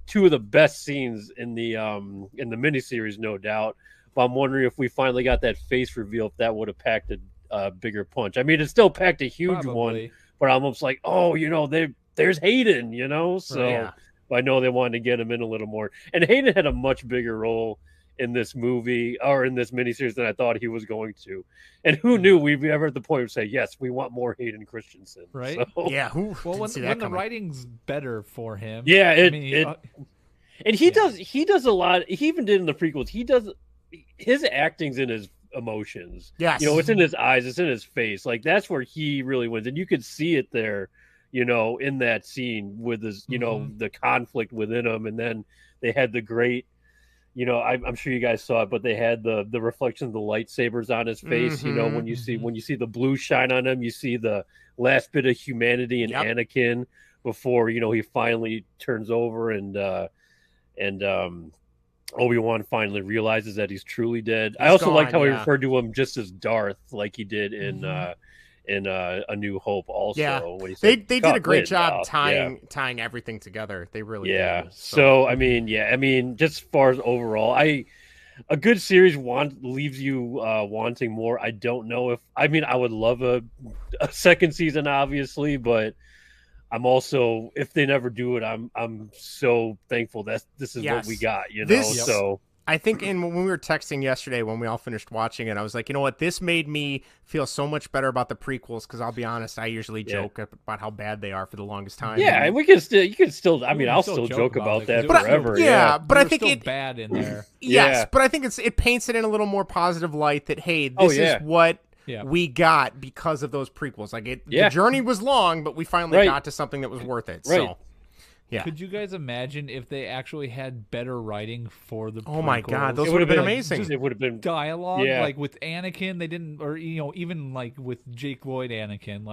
two of the best scenes in the miniseries, no doubt. But I'm wondering if we finally got that face reveal, if that would have packed a bigger punch. I mean, it still packed a huge one, but I'm almost like, there's Hayden, so But I know they wanted to get him in a little more. And Hayden had a much bigger role in this movie or in this miniseries than I thought he was going to. And who knew we'd be ever at the point of say, yes, we want more Hayden Christensen. Right? So, Yeah. Well, when the writing's better for him. Yeah. And he does a lot. He even did in the prequels. He does his acting's in his emotions. Yes. It's in his eyes. It's in his face. Like that's where he really wins. And you could see it there, in that scene with his, the conflict within him. And then they had the great, I'm sure you guys saw it, but they had the reflection of the lightsabers on his face. When you see the blue shine on him, you see the last bit of humanity in Anakin before, he finally turns over and Obi-Wan finally realizes that he's truly dead. I also liked how he referred to him just as Darth, like he did in A New Hope. Also, when he said, they did a great job tying everything together. They really did. So just as far as overall, a good series leaves you wanting more. I don't know if I would love a second season, obviously, but I'm also, if they never do it, I'm so thankful that this is what we got, So I think when we were texting yesterday, when we all finished watching it, I was like, you know what, this made me feel so much better about the prequels because I'll be honest, I usually joke about how bad they are for the longest time. Yeah, and you can still. I'll still joke about that forever. But I think it's bad in there. Yes, but I think it paints it in a little more positive light that hey, this is what. Yeah. We got because of those prequels. The journey was long, but we finally got to something that was worth it. Right. So, yeah. Could you guys imagine if they actually had better writing for the prequels? Oh my God, those would have been amazing. It would have been dialogue, like with Anakin. They didn't, or even like with Jake Lloyd, Anakin.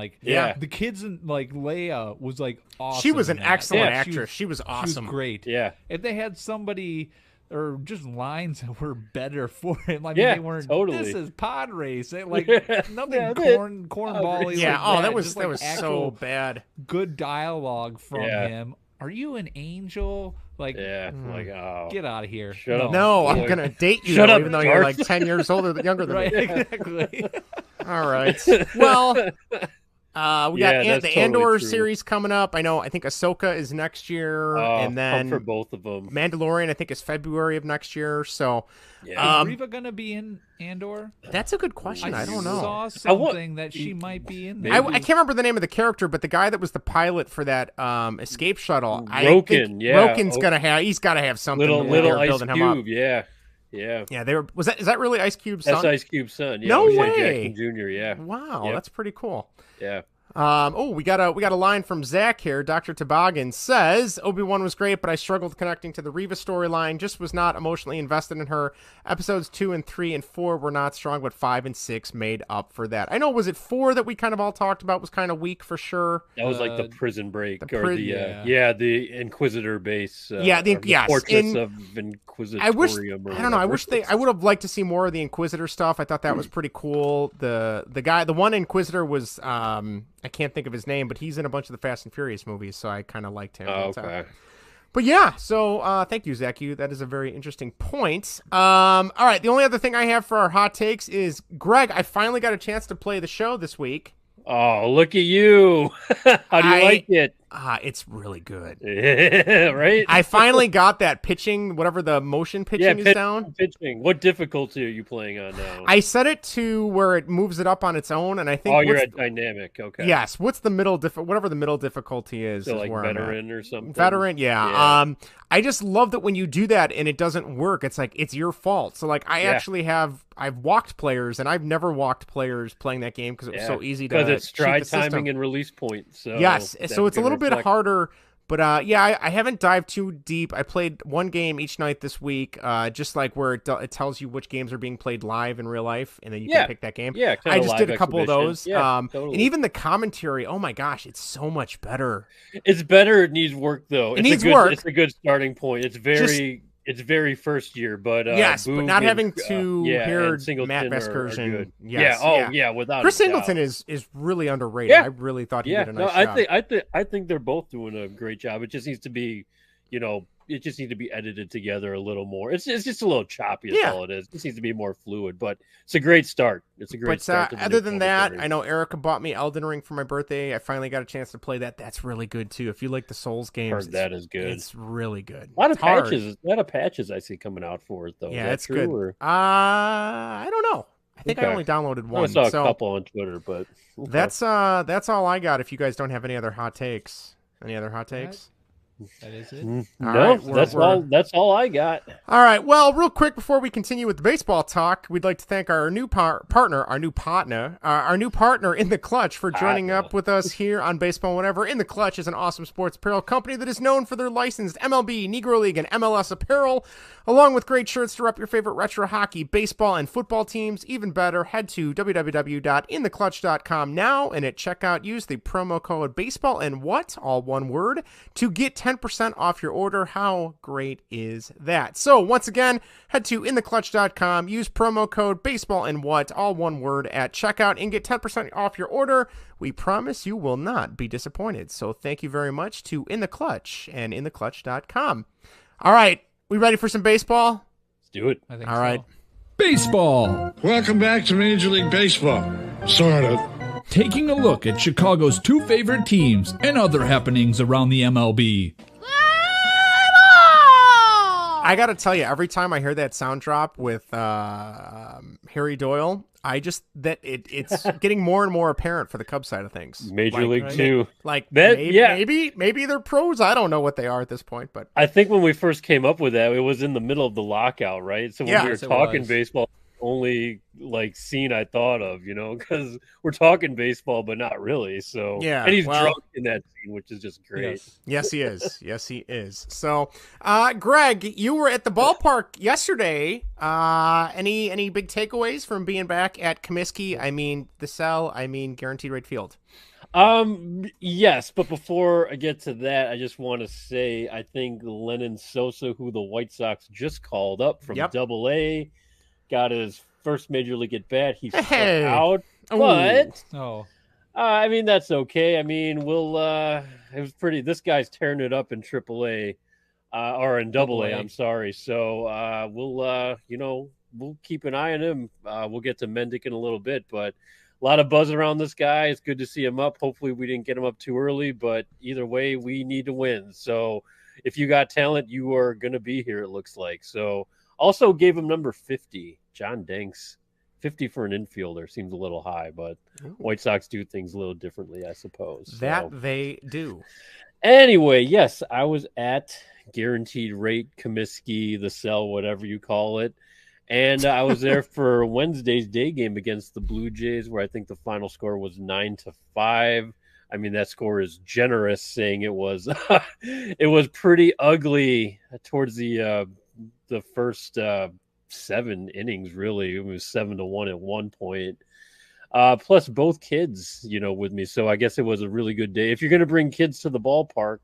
The kids in Leia was awesome. She was an excellent actress. She was awesome. She was great. Yeah. If they had somebody. Or just lines that were better for him. They weren't. Totally. This is pod race. Nothing cornball. Yeah. That was so bad. Good dialogue from him. Are you an angel? Get out of here. Shut up. No, I'm gonna date you. Shut up, even though you're 10 years younger than me. Exactly. All right. Well. We got the Andor series coming up. I think Ahsoka is next year, and then for both of them. Mandalorian, I think, is February of next year. So, is Reva gonna be in Andor? That's a good question. I don't know. I saw something that she might be in there. I can't remember the name of the character, but the guy that was the pilot for that escape shuttle, Roken's gonna have. He's got to have something. Little Ice building Cube, him up. Yeah. Is that really Ice Cube's son? That's Ice Cube's son. Yeah, no way. Jackson Jr. Yeah. Wow, that's pretty cool. Yeah. We got a line from Zach here. Dr. Toboggan says Obi-Wan was great, but I struggled connecting to the Reva storyline. Just was not emotionally invested in her. Episodes 2 and 3 and 4 were not strong, but 5 and 6 made up for that. I know. Was it 4 that we kind of all talked about was kind of weak for sure? That was like the prison break the Inquisitor base. Fortress of Inquisitorium. I wish I would have liked to see more of the Inquisitor stuff. I thought that was pretty cool. The one Inquisitor was I can't think of his name, but he's in a bunch of the Fast and Furious movies, so I kind of liked him. Okay. But yeah, so thank you, Zach. That is a very interesting point. All right, the only other thing I have for our hot takes is, Greg, I finally got a chance to play the show this week. Oh, look at you. How do you like it? It's really good. Right? I finally got that pitching, whatever the motion pitching is down. Pitching. What difficulty are you playing on now? I set it to where it moves it up on its own, and I think... Oh, you're at dynamic. Okay. Yes. What's the middle... whatever the middle difficulty is. So is where veteran or something? Veteran, yeah. I just love that when you do that and it doesn't work, it's like, it's your fault. So, actually I've walked players, and I've never walked players playing that game because it was so easy to... Because it's stride timing and release point. So yes, so it's a little bit harder, but I haven't dived too deep. I played one game each night this week, just where it tells you which games are being played live in real life, and then you can pick that game. Yeah, I just did a couple of those. Totally. And even the commentary, oh my gosh, it's so much better. It's better. It needs work, though. It needs work. It's a good starting point. It's very first year, but yes, but not having to hear Matt Vescursion. Without Chris Singleton is really underrated. I really thought he did a nice job. I think they're both doing a great job. It just needs to be, just needs to be edited together a little more. It's just a little choppy. That's all it is. It needs to be more fluid, but it's a great start. It's a great start. But other than that, I know Erica bought me Elden Ring for my birthday. I finally got a chance to play that. That's really good too. If you like the Souls games, that is good. It's really good. A lot of patches I see coming out for it though. Yeah, it's good. Or? I don't know. I think I only downloaded one. I saw a couple on Twitter, but that's all I got. If you guys don't have any other hot takes, That is it. No, that's all I got. All right. Well, real quick before we continue with the baseball talk, we'd like to thank our new partner in the Clutch for joining up with us here on Baseball Whatever. In the Clutch is an awesome sports apparel company that is known for their licensed MLB, Negro League, and MLS apparel, along with great shirts to rep your favorite retro hockey, baseball, and football teams. Even better, head to www.intheclutch.com now, and at checkout, use the promo code BASEBALLANDWHAT, all one word, to get 10% off your order. How great is that? So once again, head to intheclutch.com, use promo code BASEBALLANDWHAT, all one word, at checkout, and get 10% off your order. We promise you will not be disappointed. So thank you very much to In the Clutch and intheclutch.com. All right. We ready for some baseball? Let's do it. I think all right. Baseball. Welcome back to Major League Baseball. Sort of. Taking a look at Chicago's two favorite teams and other happenings around the MLB. I got to tell you, every time I hear that sound drop with Harry Doyle, it's getting more and more apparent for the Cubs side of things. Major League too. Maybe they're pros. I don't know what they are at this point, but I think when we first came up with that, it was in the middle of the lockout, right? So when we were talking baseball, only scene I thought of, because we're talking baseball, but not really. So and he's drunk in that scene, which is just great. Yes, he is. Yes, he is. So, Greg, you were at the ballpark yesterday. Any big takeaways from being back at Comiskey? I mean, the Cell. I mean, Guaranteed Rate Field. Yes, but before I get to that, I just want to say I think Lennon Sosa, who the White Sox just called up from Double-A, got his first major league at bat. He's out, but I mean that's okay. I mean it was pretty. This guy's tearing it up in AAA, or in Double-A. I'm sorry. So we'll keep an eye on him. We'll get to Mendick in a little bit, but a lot of buzz around this guy. It's good to see him up. Hopefully we didn't get him up too early, but either way, we need to win. So if you got talent, you are going to be here. It looks like so. Also gave him number 50, John Danks. 50 for an infielder seems a little high, but White Sox do things a little differently, I suppose. They do. Anyway, yes, I was at Guaranteed Rate, Comiskey, the Cell, whatever you call it. And I was there for Wednesday's day game against the Blue Jays, where I think the final score was 9-5. I mean, that score is generous, saying it was it was pretty ugly towards the first 7 innings, really. It was 7-1 at one point. Plus both kids, with me. So I guess it was a really good day. If you're going to bring kids to the ballpark,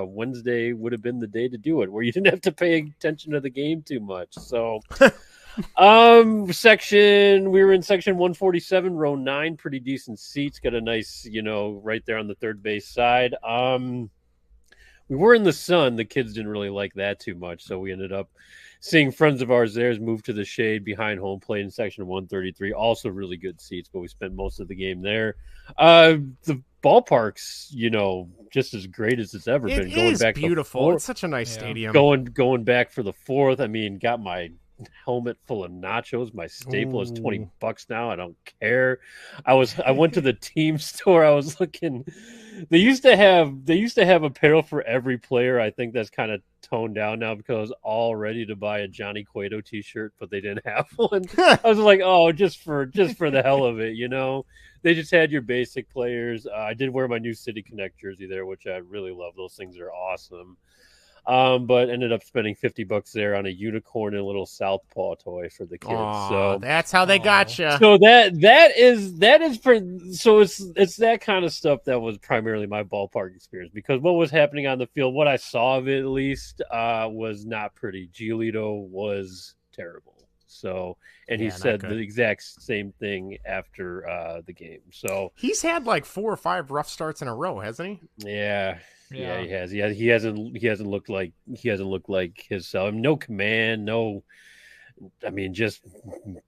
Wednesday would have been the day to do it, where you didn't have to pay attention to the game too much. So we were in section 147, row 9, pretty decent seats. Got a nice, right there on the third base side. We were in the sun. The kids didn't really like that too much, so we ended up seeing friends of ours there move to the shade behind home plate in section 133. Also really good seats, but we spent most of the game there. The ballpark's, just as great as it's ever been. It is beautiful. It's such a nice stadium. Going back for the 4th. I mean, got my helmet full of nachos. My staple is $20 now. I don't care. I went to the team store. I was looking. They used to have apparel for every player. I think that's kind of toned down now because I was all ready to buy a Johnny Cueto t-shirt, but they didn't have one. I was like, oh, just for the hell of it, They just had your basic players. I did wear my new City Connect jersey there, which I really love. Those things are awesome. But ended up spending $50 there on a unicorn and a little Southpaw toy for the kids. So that's how they got you. So that is for. So it's that kind of stuff that was primarily my ballpark experience, because what was happening on the field, what I saw of it at least, was not pretty. Giolito was terrible. So, and he said the exact same thing after the game. So he's had like 4 or 5 rough starts in a row, hasn't he? Yeah, he has. He hasn't looked like himself. I mean, no command, no. I mean, just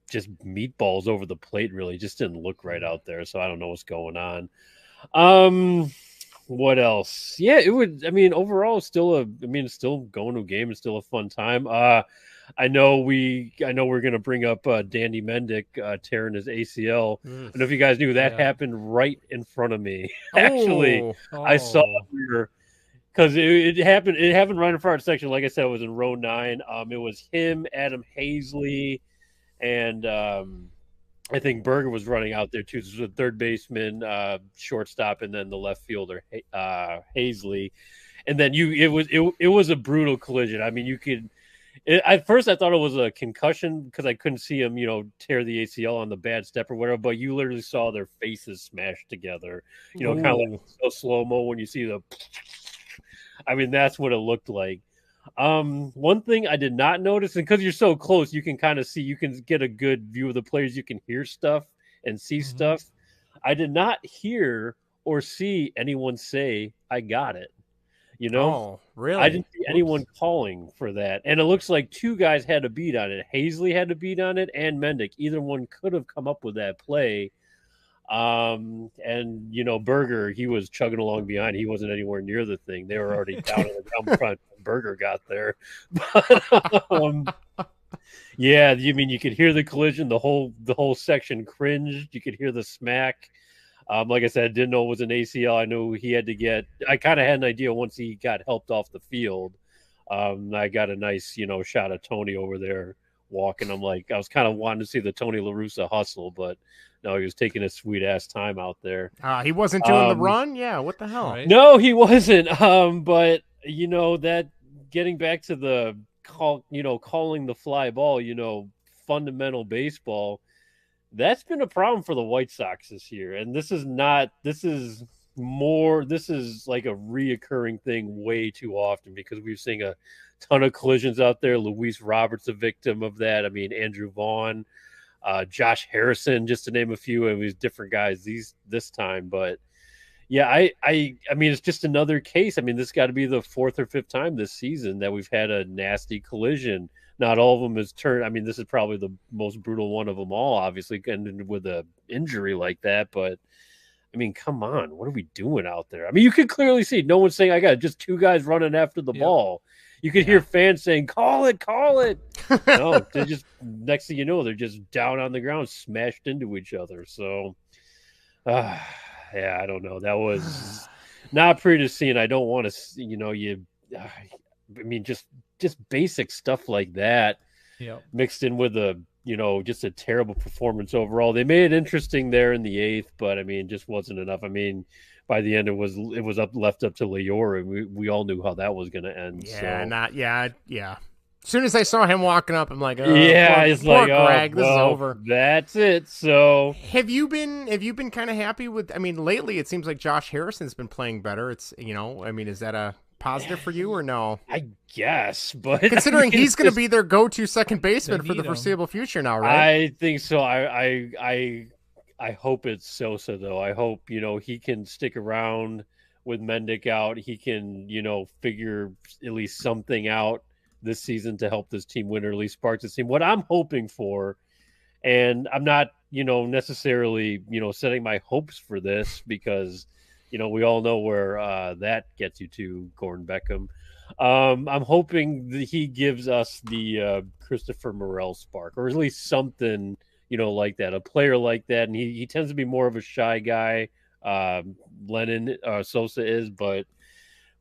meatballs over the plate. Really, just didn't look right out there. So I don't know what's going on. What else? Yeah, it would. I mean, overall, still going to a game. It's still a fun time. I know we're going to bring up Danny Mendick tearing his ACL. I don't know if you guys knew that happened right in front of me. Actually, I saw it because it happened. It happened right in front of the section. Like I said, it was in row 9. It was him, Adam Hazley, and I think Berger was running out there too. This was a third baseman, shortstop, and then the left fielder, Hazley. And then it was a brutal collision. I mean, you could. At first, I thought it was a concussion because I couldn't see him, tear the ACL on the bad step or whatever. But you literally saw their faces smashed together. Kind of like so slow-mo when you see the. I mean, that's what it looked like. One thing I did not notice, and because you're so close, you can kind of see, you can get a good view of the players. You can hear stuff and see stuff. I did not hear or see anyone say, "I got it." Oh, really? I didn't see anyone calling for that. And it looks like 2 guys had a beat on it. Hazley had a beat on it and Mendick. Either one could have come up with that play. And Berger, he was chugging along behind. He wasn't anywhere near the thing. They were already down on the ground front when Berger got there. But yeah, you could hear the collision. The whole section cringed. You could hear the smack. Like I said, I didn't know it was an ACL. I knew he had to get. I kind of had an idea once he got helped off the field. I got a nice, shot of Tony over there walking. I'm like, I was kind of wanting to see the Tony La Russa hustle, but no, he was taking a sweet ass time out there. He wasn't doing the run. Yeah, what the hell? Right? No, he wasn't. But that getting back to the calling the fly ball, fundamental baseball. That's been a problem for the White Sox this year. And this is like a reoccurring thing way too often because we've seen a ton of collisions out there. Luis Roberts, a victim of that. I mean, Andrew Vaughn, Josh Harrison, just to name a few of these different guys this time. But yeah, I mean, it's just another case. I mean, this got to be the 4th or 5th time this season that we've had a nasty collision. Not all of them is turned. I mean, this is probably the most brutal one of them all, obviously, ended with a injury like that. But I mean, come on, what are we doing out there? I mean, you could clearly see no one's saying I got just 2 guys running after the ball. You could hear fans saying, "Call it, call it." No, they just next thing you know, they're just down on the ground, smashed into each other. So, yeah, I don't know. That was not pretty to see, and I don't want to, I mean, just basic stuff like that mixed in with just a terrible performance overall. They made it interesting there in the 8th, but I mean, just wasn't enough. I mean, by the end it was left up to Leora, and we all knew how that was going to end. Yeah. As soon as I saw him walking up, I'm like, it's poor like, Greg, this is over. That's it. So have you been kind of happy with? I mean, lately it seems like Josh Harrison's been playing better. It's I mean, is that a positive for you or no? I guess, but considering he's going to be their go-to second baseman for the foreseeable future now, right? I think so. I hope it's Sosa though. I hope he can stick around with Mendick out. He can figure at least something out this season to help this team win or at least spark this team. What I'm hoping for, and I'm not necessarily setting my hopes for this because we all know where that gets you to, Gordon Beckham. I'm hoping that he gives us the Christopher Morel spark, or at least something, like that, a player like that. And he tends to be more of a shy guy. Sosa is, but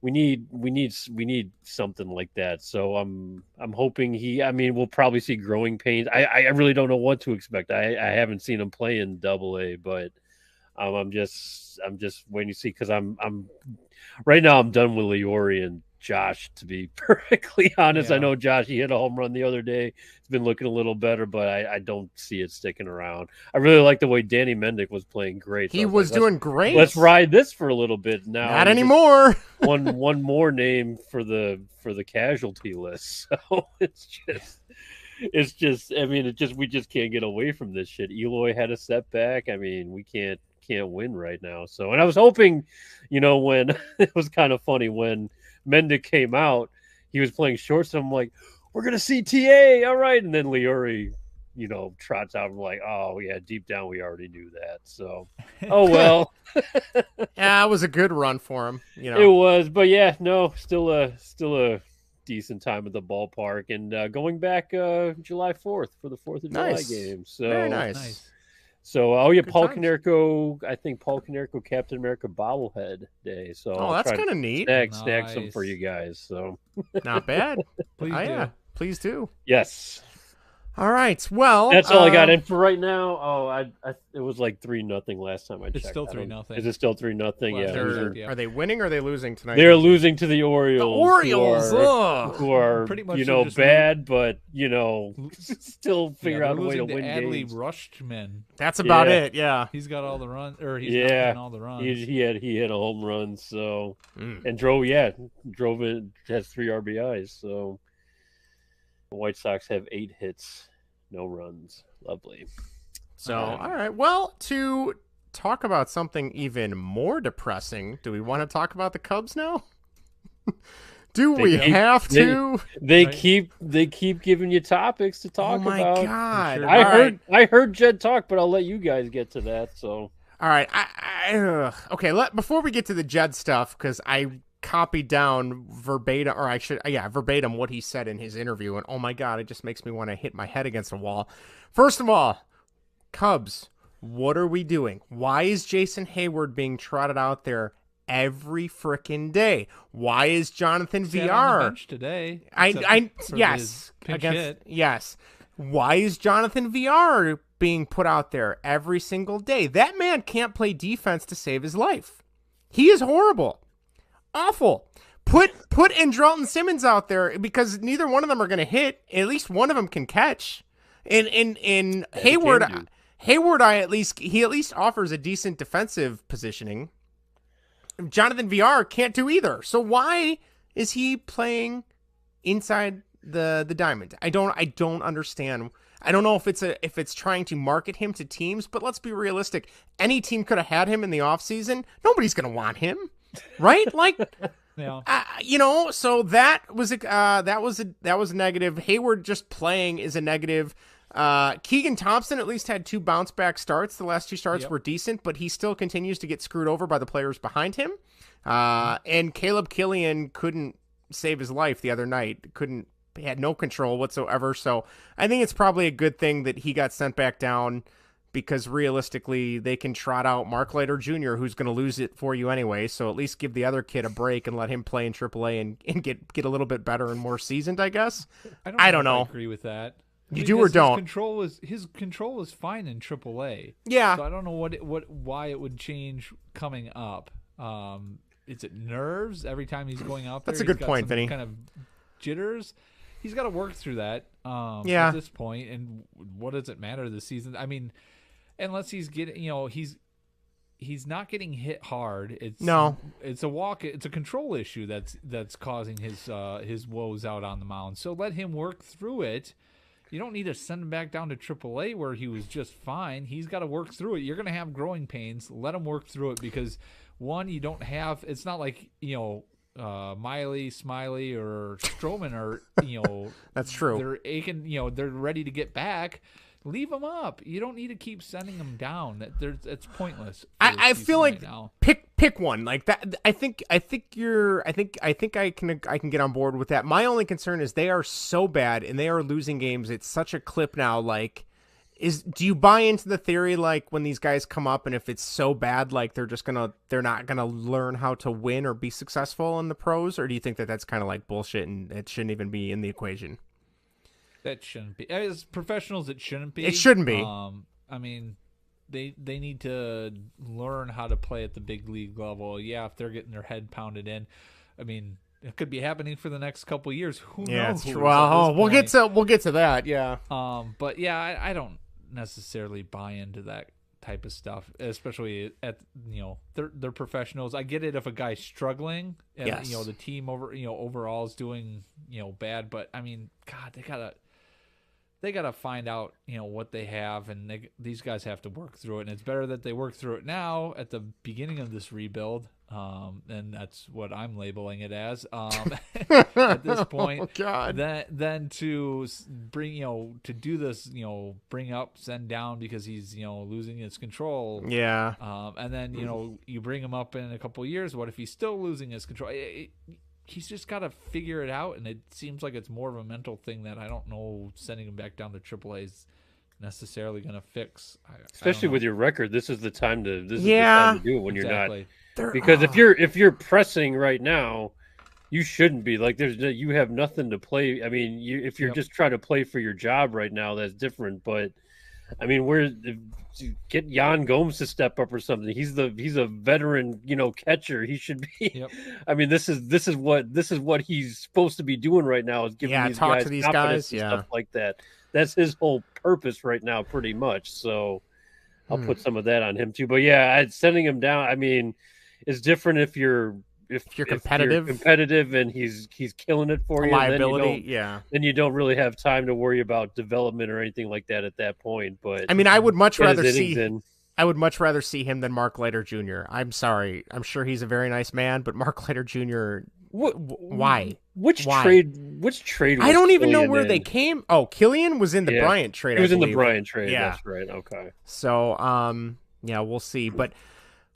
we need something like that. So I'm hoping we'll probably see growing pains. I really don't know what to expect. I haven't seen him play in Double-A, but I'm just waiting to see because I'm right now I'm done with Leori and Josh, to be perfectly honest. I know Josh, he hit a home run the other day. It's been looking a little better, but I don't see it sticking around. I really like the way Danny Mendick was playing great. He was doing great. Let's ride this for a little bit now. Not anymore. one more name for the casualty list. So it's just it's just, I mean, we just can't get away from this shit. Eloy had a setback. I mean, we can't win right now. So, and I was hoping, when it was kind of funny when Mendick came out, he was playing shorts. And I'm like, we're gonna see TA, all right. And then Leary, trots out. I'm like, oh yeah, deep down we already knew that. So, oh well. Yeah, it was a good run for him. It was, but yeah, no, still a decent time at the ballpark, and going back July 4th for the 4th of July game. So very nice. So, oh yeah, Good Paul times. Konerko, I think Paul Konerko Captain America bobblehead day. So that's kind of neat. Snag some for you guys. So not bad. Please do. Yeah, please do. Yes. All right. Well, that's all I got. And for right now, it was like 3-0 last time I checked. It's still 3-0. Is it still 3-0? Yeah. Are they winning or are they losing tonight? They're losing to the Orioles. The Orioles, who are pretty much bad, but still figure out a way to win Adley games. Rushman. That's about it. Yeah, he's got all the runs, or he's not getting all the runs. He hit a home run, so and drove it, has 3 RBIs. So the White Sox have 8 hits, no runs. Lovely. So, all right. Well, to talk about something even more depressing, do we want to talk about the Cubs now? We have to? They keep giving you topics to talk about. Oh my God! I heard Jed talk, but I'll let you guys get to that. So, all right. Okay. Before we get to the Jed stuff, because I copied down verbatim, verbatim what he said in his interview, and oh my God, it just makes me want to hit my head against a wall. First of all, Cubs, what are we doing? Why is Jason Hayward being trotted out there every frickin' day? Why is Jonathan VR on the bench today? Yes. Why is Jonathan VR being put out there every single day? That man can't play defense to save his life. He is horrible. Awful. Put Andrelton Simmons out there because neither one of them are going to hit. At least one of them can catch. In Hayward, he at least offers a decent defensive positioning. Jonathan VR can't do either. So why is he playing inside the diamond? I don't understand. I don't know if it's trying to market him to teams, but let's be realistic. Any team could have had him in the offseason. Nobody's going to want him, right? Like, yeah. So that was a negative. Hayward just playing is a negative. Keegan Thompson at least had 2 bounce back starts. The last 2 starts were decent, but he still continues to get screwed over by the players behind him. And Caleb Killian couldn't save his life the other night. Had no control whatsoever. So I think it's probably a good thing that he got sent back down because realistically they can trot out Mark Leiter Jr., who's going to lose it for you anyway. So at least give the other kid a break and let him play in AAA and get a little bit better and more seasoned, I guess. I don't know. I agree with that. You do or don't? His control was fine in AAA. Yeah. So I don't know why it would change coming up. Is it nerves every time he's going out there? That's a good point, Vinny. Kind of jitters. He's got to work through that. At this point, and what does it matter this season? I mean, unless he's getting, he's not getting hit hard. It's a walk. It's a control issue that's causing his woes out on the mound. So let him work through it. You don't need to send him back down to AAA where he was just fine. He's got to work through it. You're going to have growing pains. Let him work through it because, one, you don't have – it's not like, Miley, Smiley, or Stroman are, that's true. They're aching, they're ready to get back. Leave them up. You don't need to keep sending them down. It's pointless. I feel like now. pick one like that. I think I can get on board with that. My only concern is they are so bad and they are losing games at such a clip now. Like, do you buy into the theory like when these guys come up and if it's so bad, like they're not gonna learn how to win or be successful in the pros, or do you think that that's kind of like bullshit and it shouldn't even be in the equation? That shouldn't be. As professionals, it shouldn't be. It shouldn't be. I mean, they need to learn how to play at the big league level. Yeah, if they're getting their head pounded in, I mean, it could be happening for the next couple of years. Who knows? Yeah, it's true. Well, we'll get to that. Yeah. But yeah, I don't necessarily buy into that type of stuff, especially at they're professionals. I get it if a guy's struggling and the team overall is doing bad, but I mean, God, they got to find out, what they have, and these guys have to work through it. And it's better that they work through it now at the beginning of this rebuild. And that's what I'm labeling it as at this point. Oh, God. Then to bring, to do this, bring up, send down because he's, losing his control. Yeah. And then, you bring him up in a couple of years. What if he's still losing his control? He's just got to figure it out, and it seems like it's more of a mental thing that I don't know sending him back down to AAA is necessarily going to fix. Especially with your record, this is the time to do it when you're not. Because if you're pressing right now, you shouldn't be. Like you have nothing to play. I mean, if you're just trying to play for your job right now, that's different. But I mean, get Jan Gomes to step up or something. He's a veteran, catcher. He should be. Yep. I mean, this is what he's supposed to be doing right now, is giving these talk guys to these confidence guys, and stuff like that. That's his whole purpose right now, pretty much. So I'll put some of that on him too. But yeah, sending him down. I mean, it's different if you're competitive and he's killing it for you. Liability, then you don't really have time to worry about development or anything like that at that point. But I mean, I would much rather see him than Mark Leiter Jr. I'm sorry. I'm sure he's a very nice man, but Mark Leiter Jr. Why? Which trade? I don't even know where they came. Oh, Killian was in the Bryant trade. He was in the Bryant trade. Yeah. That's right. Okay. So, we'll see. But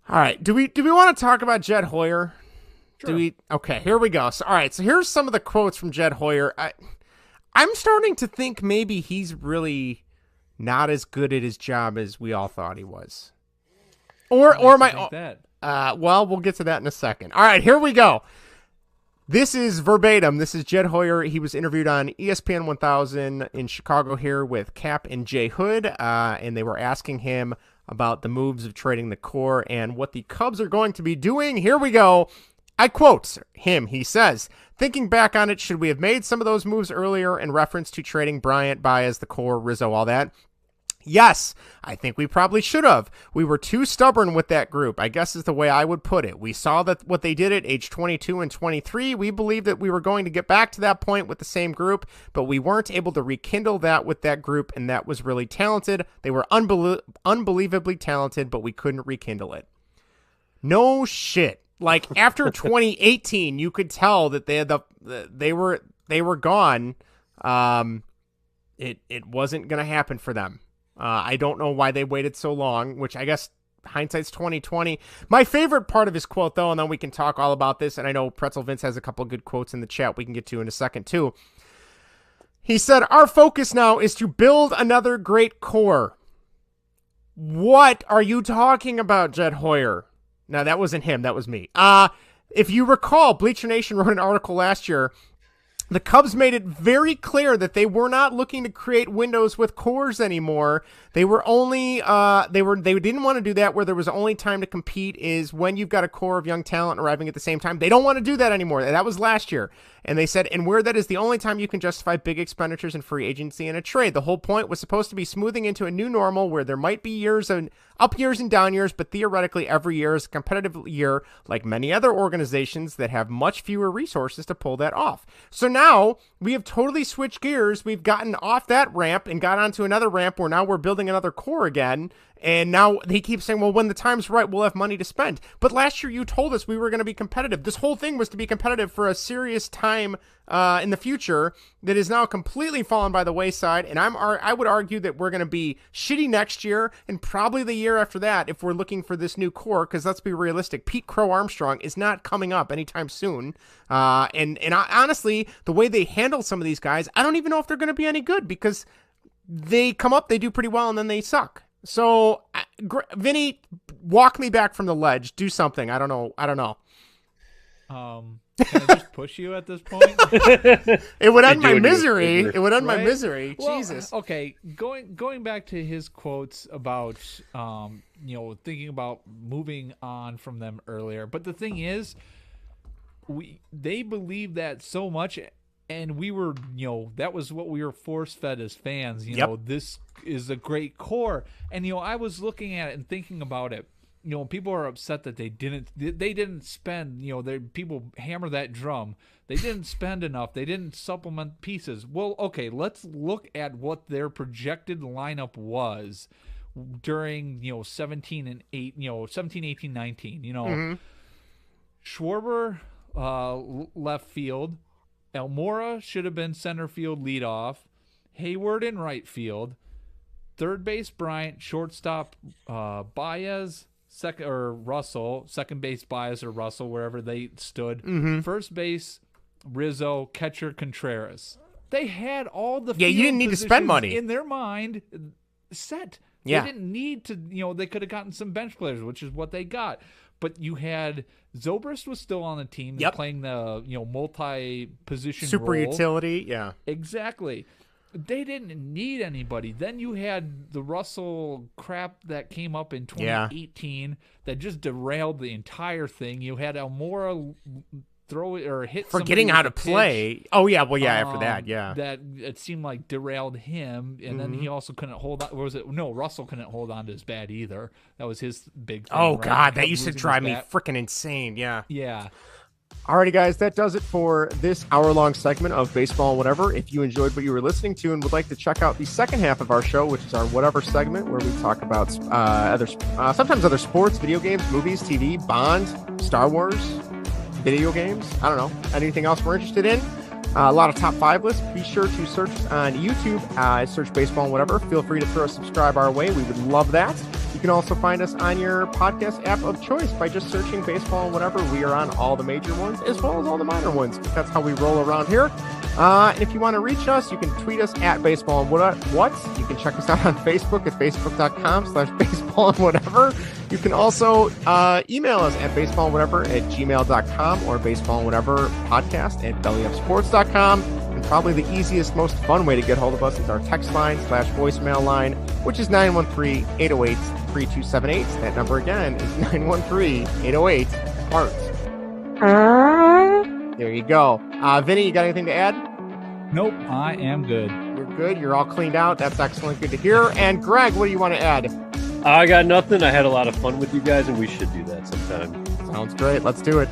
all right, do we want to talk about Jed Hoyer? Sure. Okay, here we go. So, all right, so here's some of the quotes from Jed Hoyer. I'm starting to think maybe he's really not as good at his job as we all thought he was. Well, we'll get to that in a second. All right, here we go. This is verbatim. This is Jed Hoyer. He was interviewed on ESPN 1000 in Chicago here with Cap and Jay Hood, and they were asking him about the moves of trading the core and what the Cubs are going to be doing. Here we go. I quote him. He says, "Thinking back on it, should we have made some of those moves earlier in reference to trading Bryant, Baez, the core, Rizzo, all that? Yes, I think we probably should have. We were too stubborn with that group, I guess is the way I would put it. We saw that what they did at age 22 and 23. We believed that we were going to get back to that point with the same group, but we weren't able to rekindle that with that group, and that was really talented. They were unbelievably talented, but we couldn't rekindle it." No shit. Like after 2018, you could tell that they were gone. It wasn't going to happen for them. I don't know why they waited so long, which I guess hindsight's 2020. My favorite part of his quote, though, and then we can talk all about this, and I know Pretzel Vince has a couple good quotes in the chat we can get to in a second, too. He said, "Our focus now is to build another great core." What are you talking about, Jed Hoyer? No, that wasn't him. That was me. If you recall, Bleacher Nation wrote an article last year. The Cubs made it very clear that they were not looking to create windows with cores anymore. They were only they didn't want to do that where there was only time to compete is when you've got a core of young talent arriving at the same time. They don't want to do that anymore. That was last year. And they said, and where that is the only time you can justify big expenditures in free agency and a trade. The whole point was supposed to be smoothing into a new normal where there might be up years and down years, but theoretically every year is a competitive year like many other organizations that have much fewer resources to pull that off. So now we have totally switched gears. We've gotten off that ramp and got onto another ramp where now we're building another core again. And now he keeps saying, well, when the time's right, we'll have money to spend. But last year you told us we were going to be competitive. This whole thing was to be competitive for a serious time in the future that is now completely fallen by the wayside. And I would argue that we're going to be shitty next year and probably the year after that if we're looking for this new core, because let's be realistic. Pete Crow Armstrong is not coming up anytime soon. Honestly, the way they handle some of these guys, I don't even know if they're going to be any good because they come up, they do pretty well, and then they suck. So, Vinny, walk me back from the ledge. Do something. I don't know. Can I just push you at this point? It would end my misery. It would end my misery. Well, Jesus. Okay, going back to his quotes about thinking about moving on from them earlier. But the thing is, they believe that so much. And we were, that was what we were force-fed as fans. This is a great core. And, I was looking at it and thinking about it. people are upset that they didn't spend, people hammer that drum. They didn't spend enough. They didn't supplement pieces. Well, okay, let's look at what their projected lineup was during, 17 and 18, 19, Schwarber, left field. Almora should have been center field leadoff. Hayward in right field. Third base Bryant, shortstop Baez, Russell, second base Baez or Russell, wherever they stood. First base Rizzo, catcher Contreras. They had all the you didn't need to spend money in their mind set. Yeah. They didn't need to, they could have gotten some bench players, which is what they got. But you had Zobrist was still on the team playing the multi-position super role. Utility, yeah, exactly. They didn't need anybody. Then you had the Russell crap that came up in 2018 that just derailed the entire thing. You had Almora throw it or hit forgetting how to play. Pitch, oh yeah, well yeah, after that, yeah, that it seemed like derailed him, and then he also couldn't hold on. Or was it no? Russell couldn't hold on to his bat either. That was his big thing. Oh right? God, that used to drive me freaking insane. Yeah. Alrighty, guys, that does it for this hour-long segment of Baseball and Whatever. If you enjoyed what you were listening to and would like to check out the second half of our show, which is our Whatever segment, where we talk about sometimes other sports, video games, movies, TV, Bond, Star Wars, video games, I don't know, anything else we're interested in. A lot of top 5 lists. Be sure to search on YouTube, search Baseball and Whatever. Feel free to throw a subscribe our way. We would love that. You can also find us on your podcast app of choice by just searching Baseball and Whatever. We are on all the major ones as well as all the minor ones. That's how we roll around here. And if you want to reach us, you can tweet us at Baseball and What. You can check us out on Facebook at facebook.com/baseball and whatever. You can also email us at baseballandwhatever@gmail.com or baseballandwhateverpodcast@bellyupsports.com. And probably the easiest, most fun way to get hold of us is our text line / voicemail line, which is 913-808-3278. That number again is 913-808-HEART. There you go. Vinny, you got anything to add? Nope, I am good. You're good. You're all cleaned out. That's excellent. Good to hear. And Greg, what do you want to add? I got nothing. I had a lot of fun with you guys, and we should do that sometime. Sounds great. Let's do it.